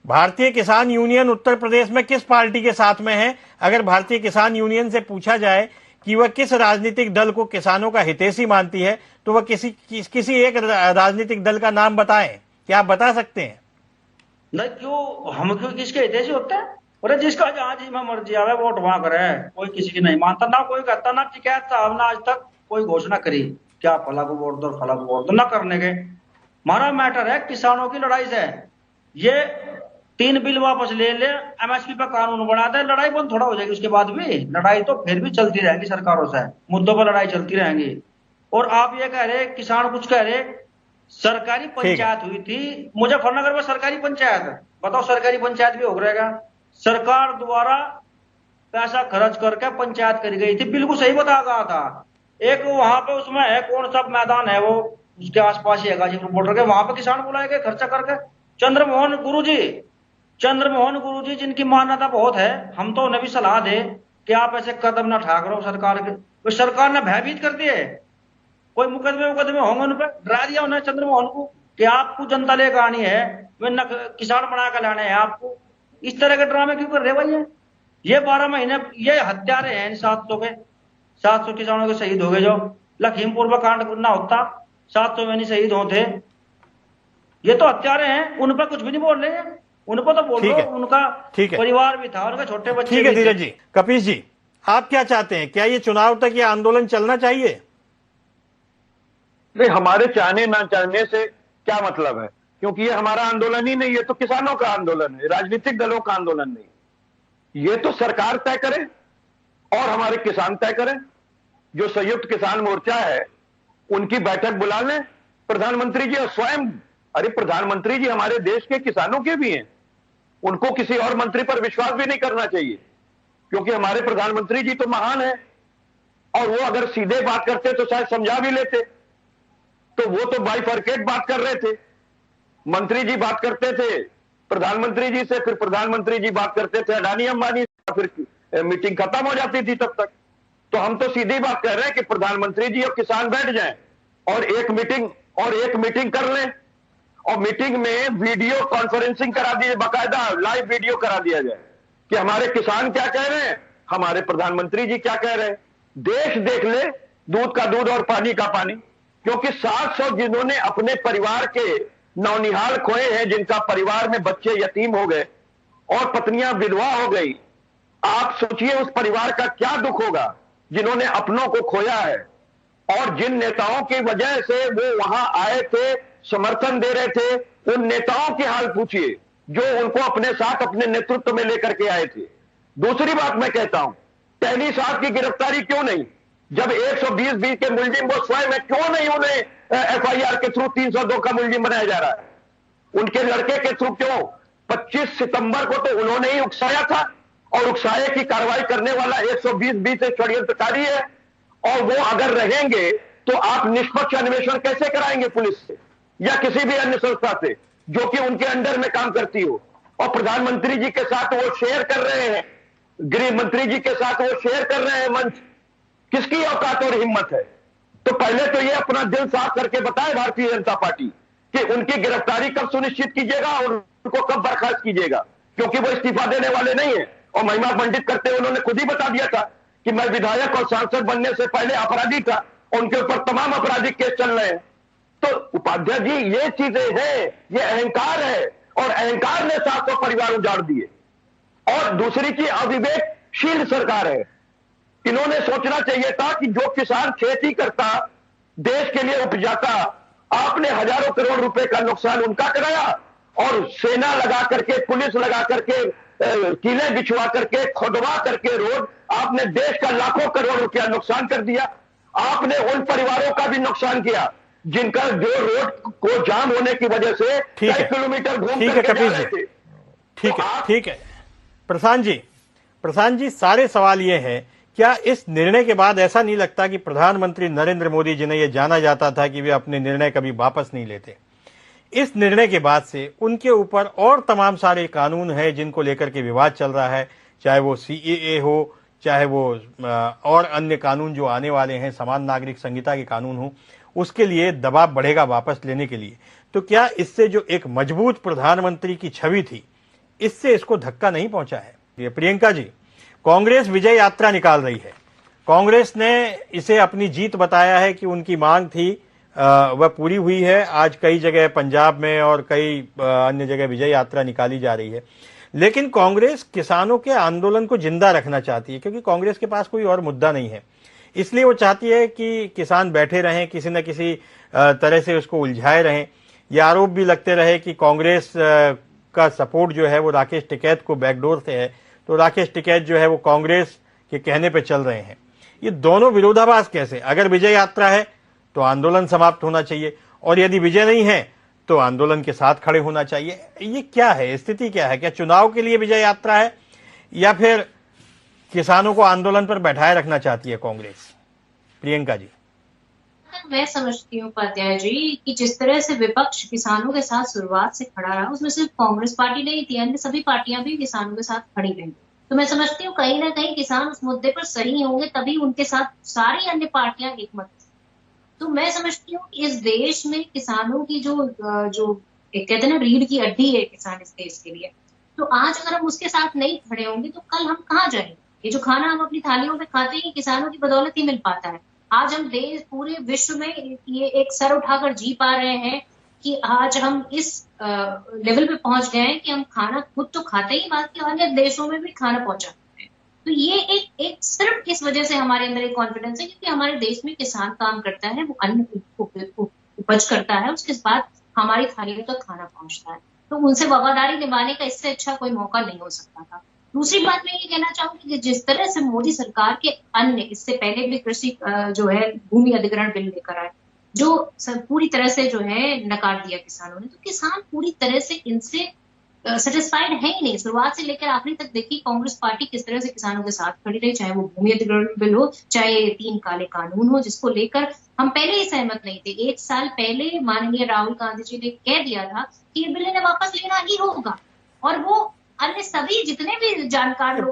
भारतीय किसान यूनियन उत्तर प्रदेश में किस पार्टी के साथ में है? अगर भारतीय किसान यूनियन से पूछा जाए कि वह किस राजनीतिक दल को किसानों का हितैषी मानती है, तो वह किसी एक राजनीतिक दल का नाम बताएं। क्या आप बता सकते हैं? नहीं, क्यों हम क्यों किसके हितैषी होते हैं? अरे जिसका जहां जी में मर्जी आवे वोट वहां करे, कोई किसी की नहीं मानता, ना कोई कहता, ना टिकैत साहब ना आज तक कोई घोषणा करी क्या फला को वोट दो फला को वोट दो, ना करने के। हमारा मैटर है किसानों की लड़ाई से। ये 3 बिल वापस ले ले, एमएसपी पर कानून बना दे, लड़ाई बंद थोड़ा हो जाएगी। उसके बाद भी लड़ाई तो फिर भी चलती रहेगी सरकारों से, मुद्दों पर लड़ाई चलती रहेगी। और आप ये कह रहे किसान कुछ कह रहे, सरकारी पंचायत हुई थी मुजफ्फरनगर में, सरकारी पंचायत बताओ, सरकारी पंचायत भी हो रहेगा। सरकार द्वारा पैसा खर्च करके पंचायत करी गई थी, बिल्कुल सही बता कहा था। एक वहां पे उसमें है, कौन सा मैदान है वो, उसके आसपास ही है गाजीपुर बॉर्डर के, वहां पे किसान बुलाए गए खर्चा करके। चंद्रमोहन गुरुजी जिनकी मान्यता बहुत है, हम तो उन्हें भी सलाह दे कि आप ऐसे कदम ना उठा करो सरकार के। तो सरकार ने भयभीत कर दिए, कोई मुकदमे होंगे उन पर, डरा दिया उन्हें चंद्रमोहन को कि आपको जनता लेकर आनी है, वे किसान बना कर लाने हैं आपको। इस तरह के ड्रामे क्यों कर रहे भाई? ये 12 महीने ये हत्यारे हैं 700 किसानों के शहीद हो गए। जो लखीमपुर में कांड ना होता 700 में नहीं शहीद होते। ये तो हत्यारे हैं, उन पर कुछ भी नहीं बोल रहे हैं। उनको तो बोल रहे, उनका परिवार भी था, उनके छोटे बच्चे। ठीक है धीरज जी। कपीश जी, आप क्या चाहते हैं? क्या ये चुनाव तक ये आंदोलन चलना चाहिए? नहीं, हमारे चाहने ना चाहने से क्या मतलब है, क्योंकि ये हमारा आंदोलन ही नहीं, ये तो किसानों का आंदोलन है, राजनीतिक दलों का आंदोलन नहीं। ये तो सरकार तय करे और हमारे किसान तय करें। जो संयुक्त किसान मोर्चा है उनकी बैठक बुला लें प्रधानमंत्री जी और स्वयं। अरे प्रधानमंत्री जी हमारे देश के किसानों के भी हैं, उनको किसी और मंत्री पर विश्वास भी नहीं करना चाहिए, क्योंकि हमारे प्रधानमंत्री जी तो महान है। और वो अगर सीधे बात करते तो शायद समझा भी लेते, तो वो तो बाइफरकेट बात कर रहे थे। मंत्री जी बात करते थे प्रधानमंत्री जी से, फिर प्रधानमंत्री जी बात करते थे अडानी अंबानी से, फिर मीटिंग खत्म हो जाती थी तब तक। तो हम तो सीधी बात कर रहे हैं कि प्रधानमंत्री जी और किसान बैठ जाएं और एक मीटिंग कर लें, और मीटिंग में वीडियो कॉन्फ्रेंसिंग करा दिए, बाकायदा लाइव वीडियो करा दिया जाए कि हमारे किसान क्या कह रहे हैं, हमारे प्रधानमंत्री जी क्या कह रहे हैं। देश देख ले, दूध का दूध और पानी का पानी। क्योंकि 700 जिन्होंने अपने परिवार के नौनिहाल खोए हैं, जिनका परिवार में बच्चे यतीम हो गए और पत्नियां विधवा हो गई, आप सोचिए उस परिवार का क्या दुख होगा जिन्होंने अपनों को खोया है। और जिन नेताओं की वजह से वो वहां आए थे, समर्थन दे रहे थे, उन नेताओं की हाल पूछिए जो उनको अपने साथ अपने नेतृत्व में लेकर के आए थे। दूसरी बात मैं कहता हूं, टहनी साहब की गिरफ्तारी क्यों नहीं? जब 120(b) के मुलजिम वो स्वयं है, क्यों नहीं उन्हें FIR के थ्रू 302 का मुलजिम बनाया जा रहा है? उनके लड़के के थ्रू क्यों? 25 सितंबर को तो उन्होंने ही उकसाया था, और उकसाए की कार्रवाई करने वाला 120(b) से षड्यंत्रकारी है। और वो अगर रहेंगे तो आप निष्पक्ष अन्वेषण कैसे कराएंगे पुलिस से या किसी भी अन्य संस्था से जो कि उनके अंडर में काम करती हो? और प्रधानमंत्री जी के साथ वो शेयर कर रहे हैं, गृह मंत्री जी के साथ वो शेयर कर रहे हैं मंच। किसकी औकात और हिम्मत है? तो पहले तो ये अपना दिल साफ करके बताए भारतीय जनता पार्टी कि उनकी गिरफ्तारी कब सुनिश्चित कीजिएगा और उनको कब बर्खास्त कीजिएगा, क्योंकि वो इस्तीफा देने वाले नहीं है। और महिमा मंडित करते उन्होंने खुद ही बता दिया था कि मैं विधायक और सांसद बनने से पहले अपराधी था, उनके ऊपर तमाम आपराधिक केस चल रहे हैं। तो उपाध्याय जी, ये चीजें हैं, ये अहंकार है, और अहंकार ने 700 परिवार उजाड़ दिए। और दूसरी चीज, अविवेकशील सरकार है। इन्होंने सोचना चाहिए था कि जो किसान खेती करता, देश के लिए उपजाता, आपने हजारों करोड़ रुपए का नुकसान उनका कराया, और सेना लगा करके, पुलिस लगा करके, किले बिछवा करके, खोदवा करके रोड, आपने देश का लाखों करोड़ रुपया नुकसान कर दिया। आपने उन परिवारों का भी नुकसान किया जिनका जो रोड को जाम होने की वजह से कई किलोमीटर घूम करके जा रहे थे। ठीक है प्रशांत जी, सारे सवाल ये है, क्या इस निर्णय के बाद ऐसा नहीं लगता कि प्रधानमंत्री नरेंद्र मोदी जिन्हें यह जाना जाता था कि वे अपने निर्णय कभी वापस नहीं लेते, इस निर्णय के बाद से उनके ऊपर और तमाम सारे कानून हैं जिनको लेकर के विवाद चल रहा है, चाहे वो CAA हो, चाहे वो और अन्य कानून जो आने वाले हैं, समान नागरिक संहिता के कानून हो, उसके लिए दबाव बढ़ेगा वापस लेने के लिए। तो क्या इससे जो एक मजबूत प्रधानमंत्री की छवि थी, इससे इसको धक्का नहीं पहुंचा है? ये प्रियंका जी, कांग्रेस विजय यात्रा निकाल रही है। कांग्रेस ने इसे अपनी जीत बताया है कि उनकी मांग थी वह पूरी हुई है। आज कई जगह पंजाब में और कई अन्य जगह विजय यात्रा निकाली जा रही है, लेकिन कांग्रेस किसानों के आंदोलन को जिंदा रखना चाहती है, क्योंकि कांग्रेस के पास कोई और मुद्दा नहीं है। इसलिए वो चाहती है कि किसान बैठे रहें, किसी न किसी तरह से उसको उलझाए रहें। ये आरोप भी लगते रहे कि कांग्रेस का सपोर्ट जो है वो राकेश टिकैत को बैकडोर से है, तो राकेश टिकैत जो है वो कांग्रेस के कहने पे चल रहे हैं। ये दोनों विरोधाभास कैसे? अगर विजय यात्रा है तो आंदोलन समाप्त होना चाहिए, और यदि विजय नहीं है तो आंदोलन के साथ खड़े होना चाहिए। ये क्या है, स्थिति क्या है? क्या चुनाव के लिए विजय यात्रा है या फिर किसानों को आंदोलन पर बैठाए रखना चाहती है कांग्रेस? प्रियंका जी, मैं समझती हूँ उपाध्याय जी कि जिस तरह से विपक्ष किसानों के साथ शुरुआत से खड़ा रहा, उसमें सिर्फ कांग्रेस पार्टी नहीं थी, अन्य सभी पार्टियां भी किसानों के साथ खड़ी रही। तो मैं समझती हूँ कहीं ना कहीं किसान उस मुद्दे पर सही होंगे, तभी उनके साथ सारी अन्य पार्टियां एकमत। तो मैं समझती हूँ कि इस देश में किसानों की जो एक कहते हैं ना रीढ़ की हड्डी है किसान इस देश के लिए, तो आज अगर हम उसके साथ नहीं खड़े होंगे तो कल हम कहाँ जाएंगे? ये जो खाना हम अपनी थालियों में खाते हैं, किसानों की बदौलत ही मिल पाता है। आज हम देश पूरे विश्व में ये एक सर उठाकर जी पा रहे हैं कि आज हम इस लेवल पे पहुंच गए हैं कि हम खाना खुद तो खाते ही, बाकी अन्य देशों में भी खाना पहुंचाते हैं। तो ये एक सिर्फ इस वजह से हमारे अंदर एक कॉन्फिडेंस है क्योंकि हमारे देश में किसान काम करता है, वो अन्न उपज करता है, उसके बाद हमारी थालियों तक खाना पहुंचता है। तो उनसे वफादारी निभाने का इससे अच्छा कोई मौका नहीं हो सकता था। दूसरी बात मैं ये कहना चाहूंगी कि जिस तरह से मोदी सरकार के अन्य इससे पहले भी कृषि जो है भूमि अधिग्रहण बिल लेकर आए, जो पूरी तरह से जो है नकार दिया किसानों ने, तो किसान पूरी तरह से इनसे सेटिस्फाइड है ही नहीं। शुरुआत से लेकर आखिरी तक देखिए कांग्रेस पार्टी किस तरह से किसानों के साथ खड़ी रही, चाहे वो भूमि अधिग्रहण बिल हो, चाहे 3 काले कानून हो, जिसको लेकर हम पहले ही सहमत नहीं थे। 1 साल पहले माननीय राहुल गांधी जी ने कह दिया था कि ये बिल इन्हें वापस लेना ही होगा, और वो अन्य सभी जितने भी जानकार लोग।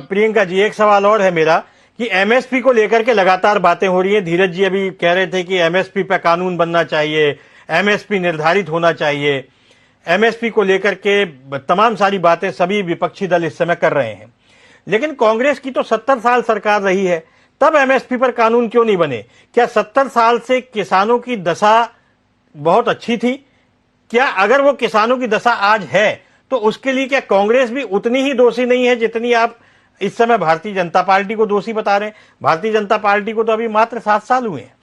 प्रियंका जी एक सवाल और है मेरा कि MSP को लेकर के लगातार बातें हो रही हैं। धीरज जी अभी कह रहे थे कि MSP पर कानून बनना चाहिए, MSP निर्धारित होना चाहिए। MSP को लेकर के तमाम सारी बातें सभी विपक्षी दल इस समय कर रहे हैं, लेकिन कांग्रेस की तो 70 साल सरकार रही है, तब MSP पर कानून क्यों नहीं बने? क्या 70 साल से किसानों की दशा बहुत अच्छी थी? क्या अगर वो किसानों की दशा आज है तो उसके लिए क्या कांग्रेस भी उतनी ही दोषी नहीं है जितनी आप इस समय भारतीय जनता पार्टी को दोषी बता रहे हैं। भारतीय जनता पार्टी को तो अभी मात्र 7 साल हुए हैं।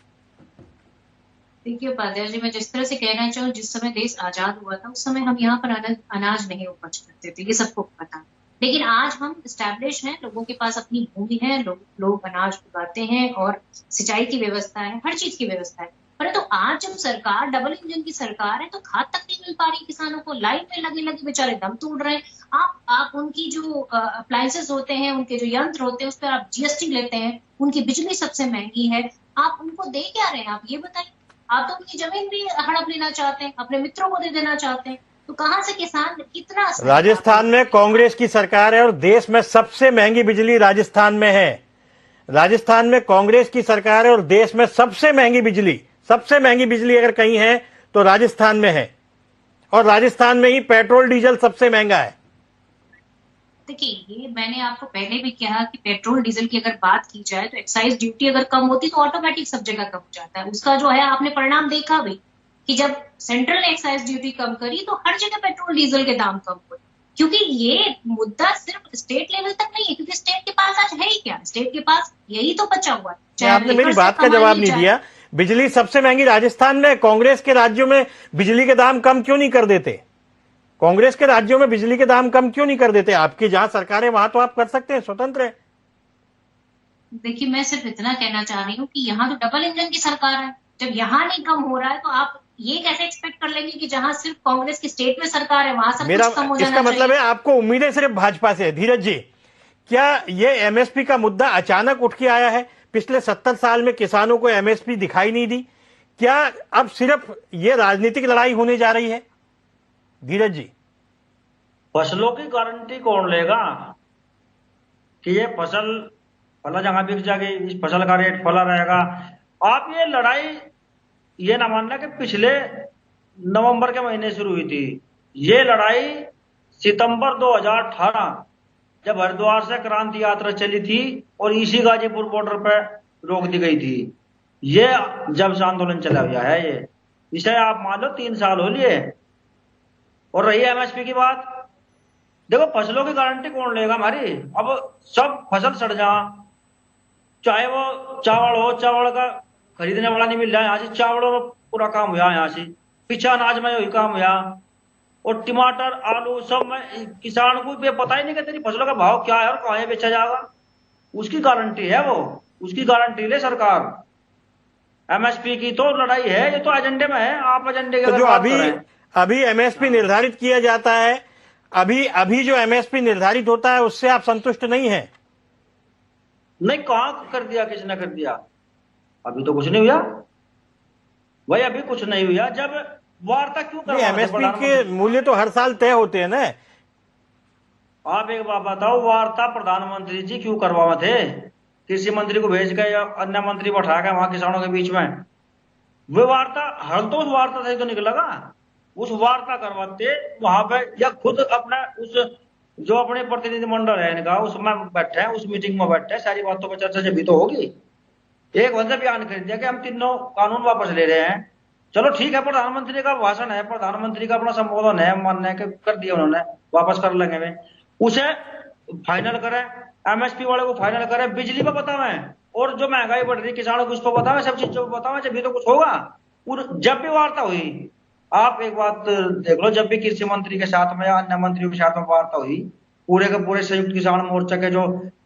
देखिए उपाध्याय जी, मैं जिस तरह से कहना चाहूँ, जिस समय देश आजाद हुआ था उस समय हम यहाँ पर अनाज नहीं उपज करते थे, ये सबको पता है। लेकिन आज हम स्टैब्लिश हैं, लोगों के पास अपनी भूमि है, लोग अनाज उगाते हैं और सिंचाई की व्यवस्था है, हर चीज की व्यवस्था है। परंतु आज जब सरकार डबल इंजन की सरकार है तो खाद तक नहीं मिल पा रही किसानों को, लाइन में लगे लगे बेचारे दम तोड़ रहे हैं। आप उनकी जो अप्लायंसेस होते हैं, उनके जो यंत्र होते हैं, उस पर आप जीएसटी लेते हैं, उनकी बिजली सबसे महंगी है, आप उनको दे क्या रहे हैं? आप ये बताइए। आप तो उनकी जमीन भी हड़प लेना चाहते हैं, अपने मित्रों को दे देना चाहते हैं, तो कहां से किसान कितना? राजस्थान में कांग्रेस की सरकार है और देश में सबसे महंगी बिजली राजस्थान में है। राजस्थान में कांग्रेस की सरकार है और देश में सबसे महंगी बिजली अगर कहीं है तो राजस्थान में है, और राजस्थान में ही पेट्रोल डीजल सबसे महंगा है। देखिए, ये मैंने आपको पहले भी कहा कि पेट्रोल डीजल की अगर बात की जाए तो एक्साइज ड्यूटी अगर कम होती तो ऑटोमेटिक सब जगह कम हो जाता है। उसका जो है आपने परिणाम देखा भी कि जब सेंट्रल ने एक्साइज ड्यूटी कम करी तो हर जगह पेट्रोल डीजल के दाम कम हुए। क्योंकि ये मुद्दा सिर्फ स्टेट लेवल तक नहीं है, क्योंकि स्टेट के पास आज है ही क्या? स्टेट के पास यही तो बचा हुआ है। आपने मेरी बात का जवाब नहीं दिया। बिजली सबसे महंगी राजस्थान में, कांग्रेस के राज्यों में बिजली के दाम कम क्यों नहीं कर देते? कांग्रेस के राज्यों में बिजली के दाम कम क्यों नहीं कर देते? आपकी जहां सरकार है वहां तो आप कर सकते हैं, स्वतंत्र है। देखिए, मैं सिर्फ इतना कहना चाह रही हूँ कि यहाँ तो डबल इंजन की सरकार है। जब यहाँ नहीं कम हो रहा है तो आप ये कैसे एक्सपेक्ट कर लेंगे कि जहां सिर्फ कांग्रेस की स्टेट में सरकार है वहां सब कुछ कम हो जाना इसका मतलब है आपको उम्मीदें सिर्फ भाजपा से है। धीरज जी, क्या ये एमएसपी का मुद्दा अचानक उठ के आया है? पिछले 70 साल में किसानों को एमएसपी दिखाई नहीं दी। क्या अब सिर्फ ये राजनीतिक लड़ाई होने जा रही है? धीरज जी, फसलों की गारंटी कौन लेगा कि ये फसल फला जगह बिक जाएगी, इस फसल का रेट फला रहेगा? आप ये लड़ाई ये ना मानना कि पिछले नवंबर के महीने शुरू हुई थी। ये लड़ाई सितंबर 2018 जब हरिद्वार से क्रांति यात्रा चली थी और इसी गाजीपुर बॉर्डर पे रोक दी गई थी, ये जब से आंदोलन चला हुआ है। ये इसे आप मान लो 3 साल हो लिए। और रही एमएसपी की बात, देखो फसलों की गारंटी कौन लेगा हमारी? अब सब फसल सड़ जा, चाहे वो चावल हो, चावल का खरीदने वाला नहीं मिल रहा है यहाँ से, चावलों में पूरा काम हुआ यहाँ से, पीछा अनाज में वही काम हुआ, और टमाटर आलू सब में किसान को भी पता ही नहीं कि तेरी फसलों का भाव क्या है और कहाँ बेचा जाएगा। उसकी गारंटी है वो, उसकी गारंटी ले सरकार। एमएसपी की तो लड़ाई है, ये तो एजेंडे में है। आप एजेंडे के तो जो अभी एमएसपी निर्धारित किया जाता है, अभी जो एमएसपी निर्धारित होता है उससे आप संतुष्ट नहीं है? नहीं, कहाँ कर दिया, किसने कर दिया? अभी तो कुछ नहीं हुआ भाई, अभी कुछ नहीं हुआ। जब वार्ता क्यों कर? एमएसपी के मूल्य तो हर साल तय होते हैं ना। आप एक बात बताओ, वार्ता प्रधानमंत्री जी क्यों करवा थे? कृषि मंत्री को भेज के या अन्य मंत्री को उठा के वहां किसानों के बीच में वे वार्ता, हल तो उस वार्ता से तो निकलेगा। उस वार्ता करवाते वहां पे, या खुद अपना उस जो अपने प्रतिनिधि मंडल है इनका उसमें बैठे, उस मीटिंग में बैठे, सारी बातों पर चर्चा जब भी तो होगी। एक बंदा बयान कर दिया कि हम तीनों कानून वापस ले रहे हैं, चलो ठीक है, प्रधानमंत्री का भाषण है, प्रधानमंत्री का अपना संबोधन है, मानने के कर दिया उन्होंने, वापस कर लेंगे वे, उसे फाइनल करें, एमएसपी वाले को फाइनल करें, बिजली पर बतावें, और जो महंगाई बढ़ रही किसानों को उसको बतावें, सब चीजों को बतावें, जब भी तो कुछ होगा। और जब भी वार्ता हुई, आप एक बात देख लो, जब भी कृषि मंत्री के साथ में या अन्य मंत्रियों के साथ में वार्ता हुई, पूरे के पूरे संयुक्त किसान मोर्चा के जो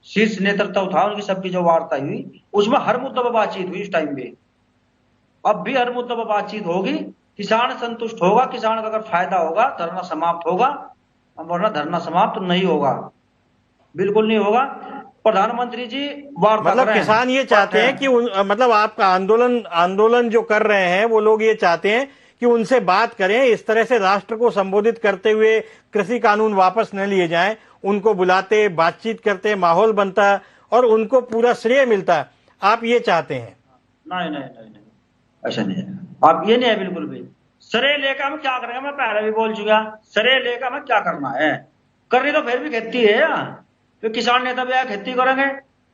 शीर्ष नेतृत्व था उनकी सबकी जो वार्ता हुई, उसमें हर मुद्दों पर बातचीत हुई। इस टाइम पे अब भी हर मुद्दों पर बातचीत होगी, किसान संतुष्ट होगा, किसान का अगर फायदा होगा धरना समाप्त होगा, वरना धरना समाप्त नहीं होगा, बिल्कुल नहीं होगा। प्रधानमंत्री जी वार्ता मतलब किसान ये चाहते हैं कि मतलब आपका आंदोलन जो कर रहे हैं वो लोग ये चाहते हैं कि उनसे बात करें, इस तरह से राष्ट्र को संबोधित करते हुए कृषि कानून वापस न लिए जाएं, उनको बुलाते, बातचीत करते, माहौल बनता और उनको पूरा श्रेय मिलता। आप ये चाहते हैं? नहीं नहीं नहीं नहीं, ऐसा नहीं है। आप ये नहीं है बिल्कुल भी। श्रेय लेकर हम क्या करेंगे? मैं पहले भी बोल चुका, श्रेय लेकर हमें क्या करना है? करनी तो फिर भी खेती है, तो किसान नेता भी आया खेती करेंगे।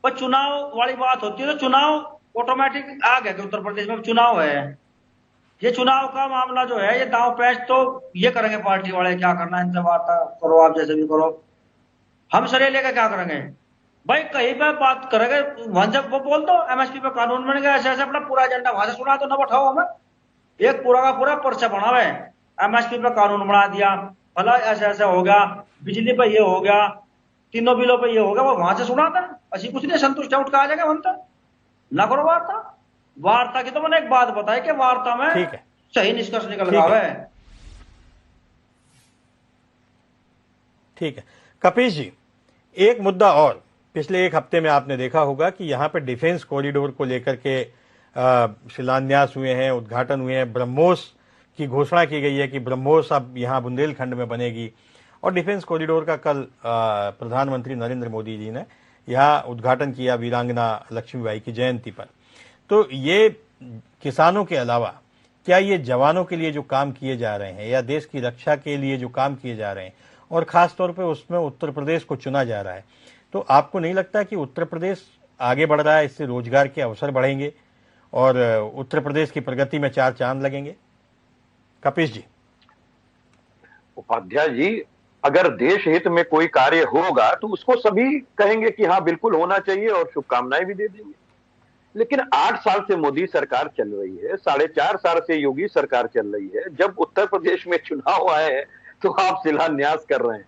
पर चुनाव वाली बात होती है तो चुनाव ऑटोमेटिक आ गया कि उत्तर प्रदेश में चुनाव है। ये चुनाव का मामला जो है, ये दांव पैच तो ये करेंगे पार्टी वाले, क्या करना है इनसे वार्ता करो, आप जैसे भी करो। हम श्रेय लेकर क्या करेंगे? भाई कहीं पे बात करेंगे वहां जब वो बोल दो एमएसपी पे कानून बन गया, ऐसे ऐसे अपना पूरा एजेंडा वहां से सुना, तो ना बैठाओ हमें एक पूरा का पूरा पर्चा बनावे, एमएसपी पे कानून बना दिया, भला ऐसे ऐसे हो गया, बिजली पे ये हो गया, तीनों बिलों पे ये हो गया, वो वहां से सुना था। असी कुछ नहीं संतुष्ट उठ आ जाएगा बनता ना करो वार्ता। वार्ता की तो मैंने एक बात बताई कि वार्ता में ठीक है, सही निष्कर्ष निकल ठीक रहा है। है। ठीक है कपिश जी, एक मुद्दा और, पिछले एक हफ्ते में आपने देखा होगा कि यहाँ पे डिफेंस कॉरिडोर को लेकर के शिलान्यास हुए हैं, उद्घाटन हुए हैं, ब्रह्मोस की घोषणा की गई है कि ब्रह्मोस अब यहाँ बुंदेलखंड में बनेगी, और डिफेंस कॉरिडोर का कल प्रधानमंत्री नरेंद्र मोदी जी ने यहाँ उद्घाटन किया वीरांगना लक्ष्मीबाई की जयंती पर। तो ये किसानों के अलावा क्या ये जवानों के लिए जो काम किए जा रहे हैं या देश की रक्षा के लिए जो काम किए जा रहे हैं, और खास तौर पे उसमें उत्तर प्रदेश को चुना जा रहा है, तो आपको नहीं लगता कि उत्तर प्रदेश आगे बढ़ रहा है, इससे रोजगार के अवसर बढ़ेंगे और उत्तर प्रदेश की प्रगति में चार चांद लगेंगे? कपिश जी। उपाध्याय जी, अगर देश हित में कोई कार्य होगा तो उसको सभी कहेंगे कि हाँ बिल्कुल होना चाहिए और शुभकामनाएं भी दे देंगे। लेकिन 8 साल से मोदी सरकार चल रही है, 4.5 साल से योगी सरकार चल रही है, जब उत्तर प्रदेश में चुनाव आए हैं तो आप शिलान्यास कर रहे हैं।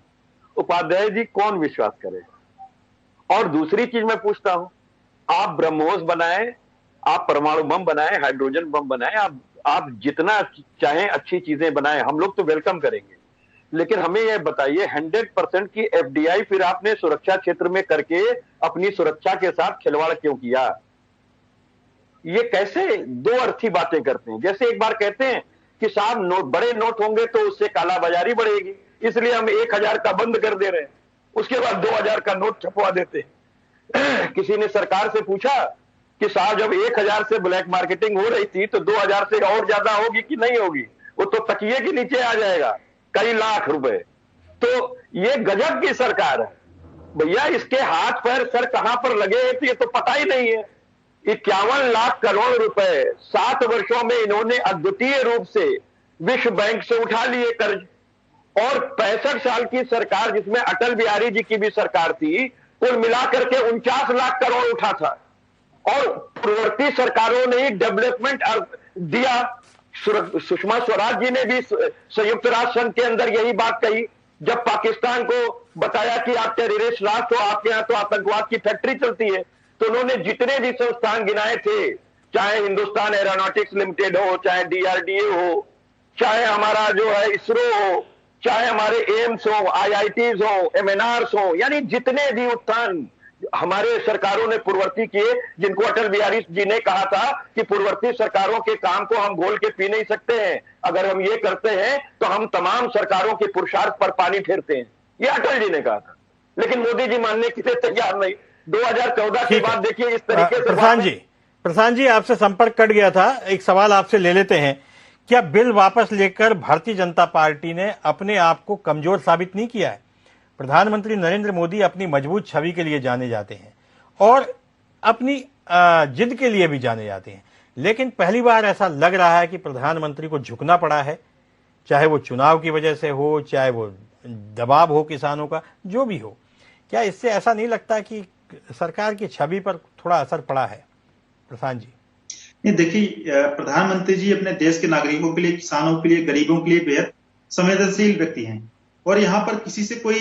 उपाध्याय जी कौन विश्वास करे? और दूसरी चीज मैं पूछता हूं, आप ब्रह्मोस बनाए, आप परमाणु बम बनाए, हाइड्रोजन बम बनाए, आप जितना चाहें अच्छी चीजें बनाएं, हम लोग तो वेलकम करेंगे। लेकिन हमें यह बताइए 100% की एफडीआई फिर आपने सुरक्षा क्षेत्र में करके अपनी सुरक्षा के साथ खिलवाड़ क्यों किया? ये कैसे दो अर्थी बातें करते हैं। जैसे एक बार कहते हैं कि साहब नोट बड़े नोट होंगे तो उससे कालाबाजारी बढ़ेगी, इसलिए हम 1000 का बंद कर दे रहे हैं, उसके बाद 2000 का नोट छपवा देते हैं। किसी ने सरकार से पूछा कि साहब जब 1000 से ब्लैक मार्केटिंग हो रही थी तो 2000 से और ज्यादा होगी कि नहीं होगी? वो तो तकिए के नीचे आ जाएगा, कई लाख रुपए। तो ये गजब की सरकार है भैया, इसके हाथ पैर सर कहां पर लगे हैं तो ये तो पता ही नहीं है। 51 लाख करोड़ रुपए 7 वर्षों में इन्होंने अद्वितीय रूप से विश्व बैंक से उठा लिए कर्ज, और 65 साल की सरकार जिसमें अटल बिहारी जी की भी सरकार थी, कुल मिलाकर के 49 लाख करोड़ उठा था। और पूर्ववर्ती सरकारों ने ही डेवलपमेंट दिया। सुषमा स्वराज जी ने भी संयुक्त राष्ट्र संघ के अंदर यही बात कही, जब पाकिस्तान को बताया कि आप टेररिस्ट राष्ट्र हो, आपके यहां तो आतंकवाद की फैक्ट्री चलती है, तो उन्होंने जितने भी संस्थान गिनाए थे, चाहे हिंदुस्तान एरोनॉटिक्स लिमिटेड हो, चाहे डीआरडीए हो, चाहे हमारा जो है इसरो हो, चाहे हमारे एम्स हो, आईआईटीज हो, एमएनआर्स हो, यानी जितने भी उत्थान हमारे सरकारों ने पूर्ववर्ती किए, जिनको अटल बिहारी जी ने कहा था कि पूर्ववर्ती सरकारों के काम को हम घोल के पी नहीं सकते हैं, अगर हम ये करते हैं तो हम तमाम सरकारों के पुरुषार्थ पर पानी फेरते हैं, ये अटल जी ने कहा था। लेकिन मोदी जी मानने के लिए तैयार नहीं। 2014 के बाद देखिए इस तरीके से। प्रशांत जी आपसे संपर्क कट गया था, एक सवाल आपसे ले लेते हैं। क्या बिल वापस लेकर भारतीय जनता पार्टी ने अपने आप को कमजोर साबित नहीं किया है? प्रधानमंत्री नरेंद्र मोदी अपनी मजबूत छवि के लिए जाने जाते हैं और अपनी जिद के लिए भी जाने जाते हैं, लेकिन पहली बार ऐसा लग रहा है कि प्रधानमंत्री को झुकना पड़ा है, चाहे वो चुनाव की वजह से हो, चाहे वो दबाव हो किसानों का, जो भी हो। क्या इससे ऐसा नहीं लगता कि सरकार की छवि पर थोड़ा असर पड़ा है? प्रशांत जी। नहीं, देखिए प्रधानमंत्री जी अपने देश के नागरिकों के लिए, किसानों के लिए, गरीबों के लिए बेहद संवेदनशील व्यक्ति हैं, और यहाँ पर किसी से कोई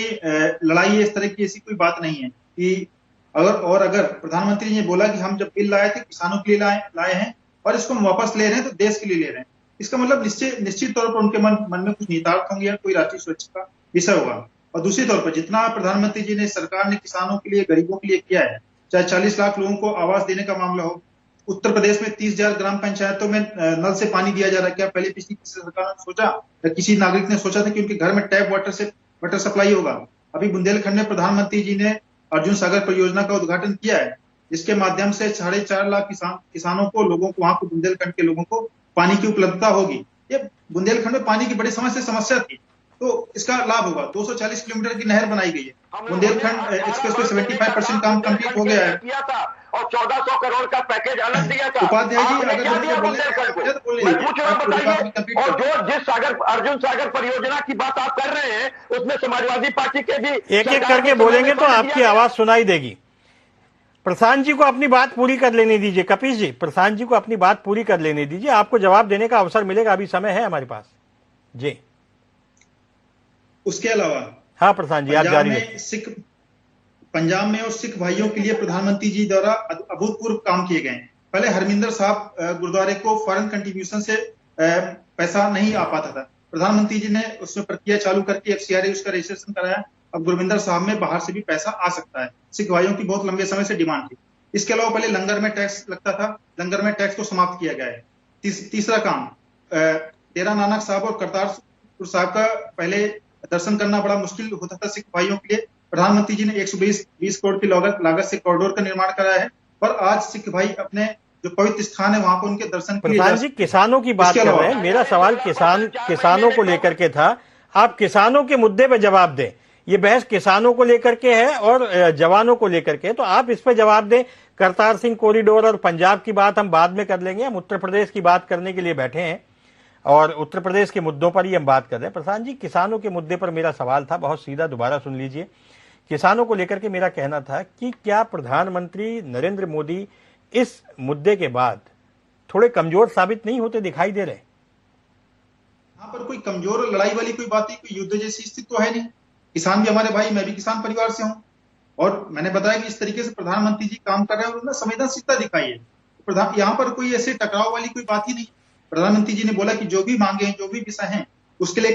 लड़ाई इस तरह की ऐसी कोई बात नहीं है कि अगर प्रधानमंत्री जी ने बोला कि हम जब बिल लाए थे किसानों के लिए लाए हैं और इसको हम वापस ले रहे हैं तो देश के लिए ले रहे हैं, इसका मतलब निश्चित तौर पर उनके मन में कुछ निहितार्थ होंगे या कोई राष्ट्रीय सुरक्षा का विषय होगा। और दूसरी तौर पर जितना प्रधानमंत्री जी ने, सरकार ने किसानों के लिए, गरीबों के लिए किया है, चाहे 40 लाख लोगों को आवास देने का मामला हो, उत्तर प्रदेश में 30,000 ग्राम पंचायतों में नल से पानी दिया जा रहा है। क्या पहले पिछली किसी सरकार ने सोचा या किसी नागरिक ने सोचा था कि उनके घर में टैप वाटर से वाटर सप्लाई होगा? अभी बुंदेलखंड में प्रधानमंत्री जी ने अर्जुन सागर परियोजना का उद्घाटन किया है, जिसके माध्यम से 4.5 लाख किसानों को, लोगों को, वहां को, बुंदेलखंड के लोगों को पानी की उपलब्धता होगी। ये बुंदेलखंड में पानी की बड़ी समस्या थी, तो इसका लाभ होगा। 240 किलोमीटर की नहर बनाई गई है। बुंदेलखंड एक्सप्रेस पे 75% काम कंप्लीट हो गया है और 1400 करोड़ का पैकेज अलग दिया था। उपाध्याय जी अगर और जो जिस अर्जुन सागर परियोजना की बात आप कर रहे हैं उसमें समाजवादी पार्टी के भी एक एक करके बोलेंगे तो आपकी आवाज सुनाई देगी। प्रशांत जी को अपनी बात पूरी कर लेने दीजिए। कपीश जी, प्रशांत जी को अपनी बात पूरी कर लेने दीजिए, आपको जवाब देने का अवसर मिलेगा, अभी समय है हमारे पास जी। उसके अलावा हाँ प्रशांत जी, आप जारी रखिए। पंजाब में और सिख भाइयों के लिए प्रधानमंत्री जी द्वारा अभूतपूर्व काम किए गए। पहले हरमिंदर साहब गुरुद्वारे को फॉरेन कंट्रीब्यूशन से पैसा नहीं आ पाता था, प्रधानमंत्री जी ने उसमें प्रक्रिया चालू करके FCRA उसका रजिस्ट्रेशन कराया। अब गुरविंदर साहब में बाहर से भी पैसा आ सकता है। सिख भाइयों की बहुत लंबे समय से डिमांड थी। इसके अलावा पहले लंगर में टैक्स लगता था, लंगर में टैक्स को समाप्त किया गया है। तीसरा काम, डेरा नानक साहब और करतारपुर साहब का पहले दर्शन करना बड़ा मुश्किल होता था सिख भाइयों के लिए। प्रधानमंत्री जी ने 120 करोड़ की लागत से कॉरिडोर का निर्माण कराया है और आज सिख भाई अपने जो पवित्र स्थान है वहां पर उनके दर्शन के लिए। प्रधान जी, किसानों की बात कर रहे हैं, मेरा सवाल किसानों को लेकर के था। आप किसानों के मुद्दे पे जवाब दें। ये बहस किसानों को लेकर के है और जवानों को लेकर के, तो आप इस पे जवाब दें। करतार सिंह कॉरिडोर और पंजाब की बात हम बाद में कर लेंगे, हम उत्तर प्रदेश की बात करने के लिए बैठे हैं और उत्तर प्रदेश के मुद्दों पर ही हम बात कर रहे हैं। प्रशांत जी, किसानों के मुद्दे पर मेरा सवाल था, बहुत सीधा, दोबारा सुन लीजिए। किसानों को लेकर के मेरा कहना था कि क्या प्रधानमंत्री नरेंद्र मोदी इस मुद्दे के बाद थोड़े कमजोर साबित नहीं होते दिखाई दे रहे? यहाँ पर कोई कमजोर लड़ाई वाली कोई बात नहीं, कोई युद्ध जैसी स्थिति तो है नहीं। किसान भी हमारे भाई, मैं भी किसान परिवार से हूँ और मैंने बताया कि इस तरीके से प्रधानमंत्री जी काम कर रहे हैं और उन्होंने संवेदनशीलता दिखाई है। यहाँ पर कोई ऐसे टकराव वाली कोई बात ही नहीं। प्रधानमंत्री जी ने बोला कि जो भी मांगे हैं, जो भी विषय हैं, उसके लिए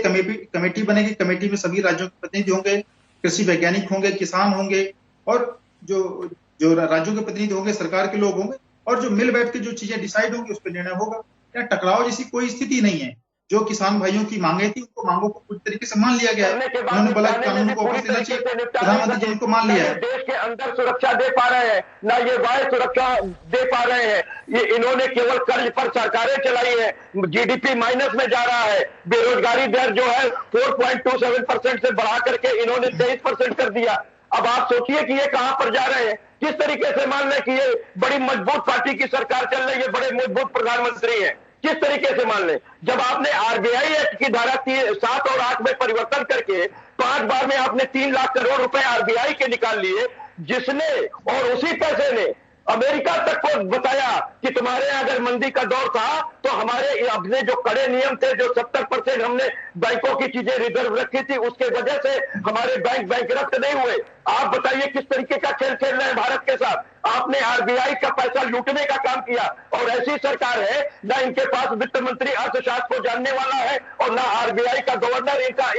कमेटी बनेगी। कमेटी में सभी राज्यों के प्रतिनिधि होंगे, कृषि वैज्ञानिक होंगे, किसान होंगे और जो राज्यों के प्रतिनिधि होंगे, सरकार के लोग होंगे और जो मिल बैठ के जो चीजें डिसाइड होंगी उस पर निर्णय होगा। या टकराव जैसी कोई स्थिति नहीं है। जो किसान भाइयों की मांगे थी उनको मांगों को पूरी तरीके से मान लिया गया है। उन्होंने बोला कानून को वापस लेना चाहिए, प्रधानमंत्री जी उनको मान लिया है। देश के अंदर सुरक्षा दे पा रहे हैं ना, ये बाहर सुरक्षा दे पा रहे हैं। ये इन्होंने केवल कर्ज पर सरकारें चलाई है, GDP माइनस में जा रहा है, बेरोजगारी दर जो है 4.27% से बढ़ा करके इन्होंने 23% कर दिया। अब आप सोचिए कि ये कहां पर जा रहे हैं। किस तरीके से मान लें कि ये बड़ी मजबूत पार्टी की सरकार चल रही है, बड़े मजबूत प्रधानमंत्री हैं, किस तरीके से मान लें। जब आपने RBI एक्ट की धारा 7 और 8 में परिवर्तन करके 5 बार में आपने 3 लाख करोड़ रुपए RBI के निकाल लिए, जिसने और उसी पैसे ने अमेरिका तक को बताया कि तुम्हारे अगर मंदी का दौर था तो हमारे अपने जो कड़े नियम थे, जो 70% हमने बैंकों की चीजें रिजर्व रखी थी, उसके वजह से हमारे बैंक बैंकरप्ट नहीं हुए। आप बताइए किस तरीके का खेल खेल रहे हैं भारत के साथ। आपने RBI का पैसा लूटने का काम किया और ऐसी सरकार है ना, इनके पास वित्त मंत्री अर्थशास्त्र को जानने वाला है और ना RBI का गवर्नर इनका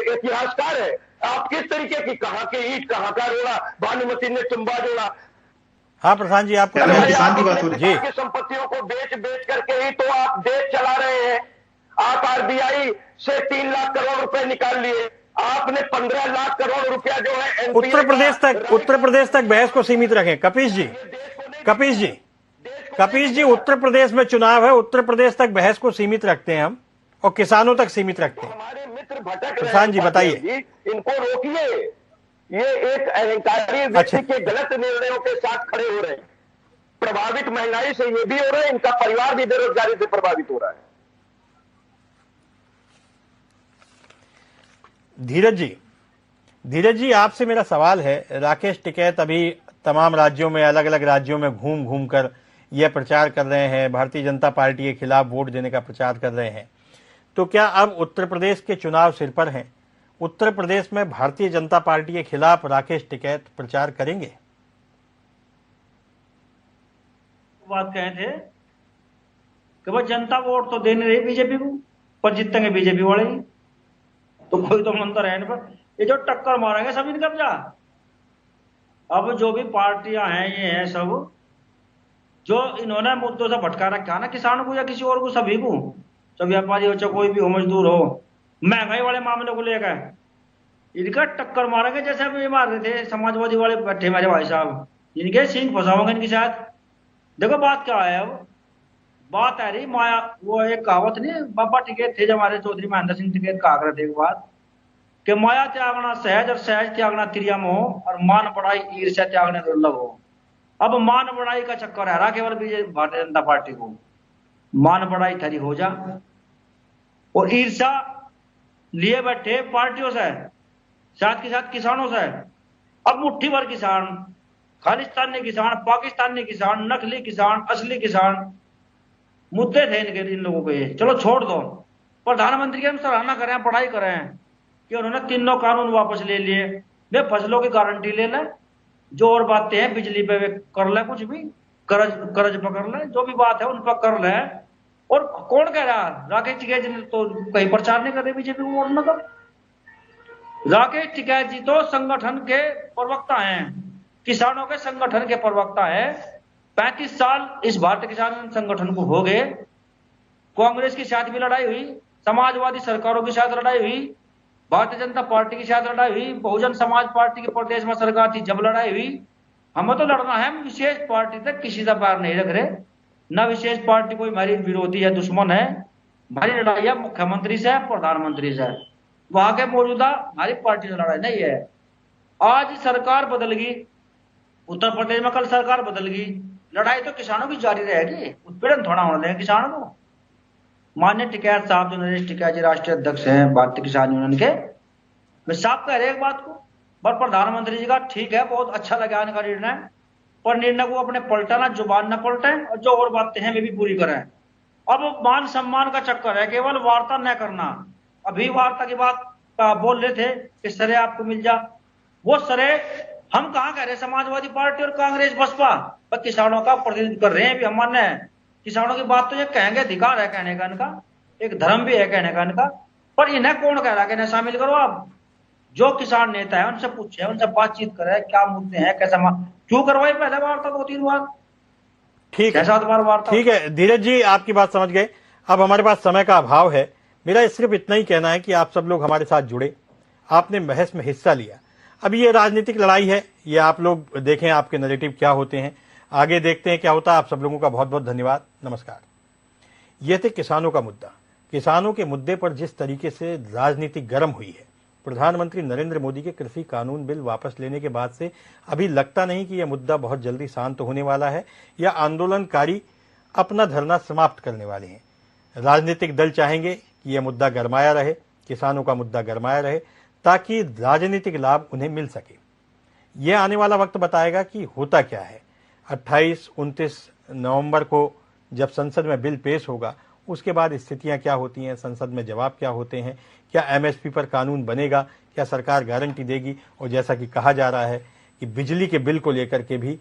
इतिहासकार है। आप किस तरीके की, कहां की ईट कहां का रोड़ा, भानुमति ने चुम्बा जोड़ा। हाँ प्रशांत जी, आपको किसान की बात हो रही है। संपत्तियों को बेच करके ही तो आप देश चला रहे हैं। आप RBI से 3 लाख करोड़ रुपए निकाल लिए, आपने 15 लाख करोड़ रुपया जो है उत्तर प्रदेश तक बहस को सीमित रखें। कपीश जी, उत्तर प्रदेश में चुनाव है, उत्तर प्रदेश तक बहस को सीमित रखते हैं हम और किसानों तक सीमित रखते हैं। हमारे मित्र भटक प्रशांत जी बताइए, इनको रोकिए। ये एक अहंकारी व्यक्ति के गलत निर्णयों के साथ खड़े हो रहे हैं। प्रभावित महंगाई से ये भी हो रहा है, इनका परिवार भी बेरोजगारी से प्रभावित हो रहा है। धीरज जी, आपसे मेरा सवाल है। राकेश टिकैत अभी तमाम राज्यों में, अलग अलग राज्यों में घूम घूम कर यह प्रचार कर रहे हैं, भारतीय जनता पार्टी के खिलाफ वोट देने का प्रचार कर रहे हैं। तो क्या अब उत्तर प्रदेश के चुनाव सिर पर हैं? उत्तर प्रदेश में भारतीय जनता पार्टी के खिलाफ राकेश टिकैत प्रचार करेंगे? बात कहे थे कि भाई जनता वोट तो देने रही बीजेपी को, पर जीतेंगे बीजेपी वाले ही, तो कोई तो मंत्र है इन पर। ये जो टक्कर मारेंगे सब इनका कब्जा। अब जो भी पार्टियां हैं, ये हैं सब जो इन्होंने मुद्दों से भटका रखा ना, किसानों को या किसी और को, सभी को, चाहे व्यापारी हो, चाहे कोई भी हो, मजदूर हो, महंगाई वाले मामले को लेकर इनका टक्कर मारेंगे। जैसे हम ये मार रहे थे समाजवादी वाले बैठे मेरे भाई साहब, इनके सिंह फंसाओगे इनकी शायद। देखो बात क्या है, अब बात है रही माया, वो एक कहावत नहीं, बाबा टिकैत थे जब हमारे चौधरी महेंद्र सिंह टिकैत कहा करते थे एक बात कि माया त्यागना सहज और सहज त्यागना त्रियम हो और मान बढ़ाई ईर्ष्या त्यागना दुर्लभ हो। अब मान बढ़ाई का चक्कर है रहा केवल भारतीय जनता पार्टी को। मान बढ़ाई थरी हो जा और ईर्ष्या लिए बैठे पार्टियों से, साथ के साथ किसानों से। अब मुट्ठी भर किसान खालिस्तानी किसान, पाकिस्तानी किसान, नकली किसान, असली किसान, मुद्दे थे इनके, इन लोगों के। चलो छोड़ दो, प्रधानमंत्री की हम सराहना करें, पढ़ाई करें कि उन्होंने तीनों कानून वापस ले लिए। वे फसलों की गारंटी ले लें, जो और बातें हैं बिजली पे वे कर ले, कुछ भी कर्ज पकड़ ले, जो भी बात है उन पर कर ले। और कौन कह रहा है? राकेश टिकैत जी तो कहीं प्रचार नहीं कर रहे बीजेपी को वोट न दो। राकेश टिकैत जी तो संगठन के प्रवक्ता हैं, किसानों के संगठन के प्रवक्ता है। 35 साल इस भारतीय किसान संगठन को हो गए। कांग्रेस के साथ भी लड़ाई हुई, समाजवादी सरकारों के साथ लड़ाई हुई, भारतीय जनता पार्टी के साथ लड़ाई हुई, बहुजन समाज पार्टी के प्रदेश में सरकार थी जब लड़ाई हुई। हमें तो लड़ना है, हम विशेष पार्टी तक किसी का पैर नहीं रख रहे, न विशेष पार्टी कोई हमारी विरोधी है, दुश्मन है। हमारी लड़ाई है मुख्यमंत्री से, प्रधानमंत्री से, वहां के मौजूदा हमारी पार्टी से लड़ाई नहीं है। आज सरकार बदल गई उत्तर प्रदेश में, कल सरकार बदल गई, लड़ाई तो किसानों की जारी रहेगी, उत्पीड़न थोड़ा होने देंगे किसानों को। माननीय टिकैत साहब, जो नरेश टिकैत जी राष्ट्रीय अध्यक्ष हैं भारतीय किसान यूनियन के, मैं साफ कह रहे एक बात को, पर प्रधानमंत्री जी का ठीक है, बहुत अच्छा लगा इनका निर्णय, पर निर्णय को अपने पलटाना, जुबान न पलटे, और जो और बातें हैं वे भी पूरी करें। अब मान सम्मान का चक्कर है, केवल वार्ता न करना। अभी वार्ता की बात बोल रहे थे कि सरे आपको मिल जा, वो सरे हम कहाँ कह रहे, समाजवादी पार्टी और कांग्रेस बसपा पर किसानों का प्रतिनिधित्व कर रहे हैं। भी हम मान्य है, किसानों की बात तो ये कहेंगे, अधिकार है कहने का इनका, एक धर्म भी है कहने का इनका, पर इन्हें कौन कह रहा है कि इन्हें शामिल करो। आप जो किसान नेता है उनसे पूछे, उनसे बातचीत करें, क्या मुद्दे हैं, कैसा क्यों करवाई पहले वार्ता 2-3 बार, ठीक है, 6-7 बार वार्ता। ठीक है धीरज जी, आपकी बात समझ गए। अब हमारे पास समय का अभाव है, मेरा सिर्फ इतना ही कहना है कि आप सब लोग हमारे साथ जुड़े, आपने बहस में हिस्सा लिया। अब ये राजनीतिक लड़ाई है, ये आप लोग देखें आपके नैरेटिव क्या होते हैं, आगे देखते हैं क्या होता है। आप सब लोगों का बहुत बहुत धन्यवाद, नमस्कार। ये थे किसानों का मुद्दा। किसानों के मुद्दे पर जिस तरीके से राजनीति गर्म हुई है, प्रधानमंत्री नरेंद्र मोदी के कृषि कानून बिल वापस लेने के बाद से अभी लगता नहीं कि यह मुद्दा बहुत जल्दी शांत होने वाला है या आंदोलनकारी अपना धरना समाप्त करने वाले हैं। राजनीतिक दल चाहेंगे कि यह मुद्दा गरमाया रहे, किसानों का मुद्दा गरमाया रहे, ताकि राजनीतिक लाभ उन्हें मिल सके। यह आने वाला वक्त बताएगा कि होता क्या है। 28-29 नवंबर को जब संसद में बिल पेश होगा, उसके बाद स्थितियां क्या होती हैं, संसद में जवाब क्या होते हैं, क्या एमएसपी पर कानून बनेगा, क्या सरकार गारंटी देगी, और जैसा कि कहा जा रहा है कि बिजली के बिल को लेकर के भी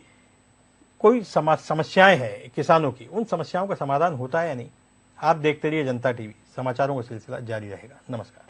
कोई समस्याएं हैं किसानों की, उन समस्याओं का समाधान होता है या नहीं। आप देखते रहिए जनता टीवी, समाचारों का सिलसिला जारी रहेगा। नमस्कार।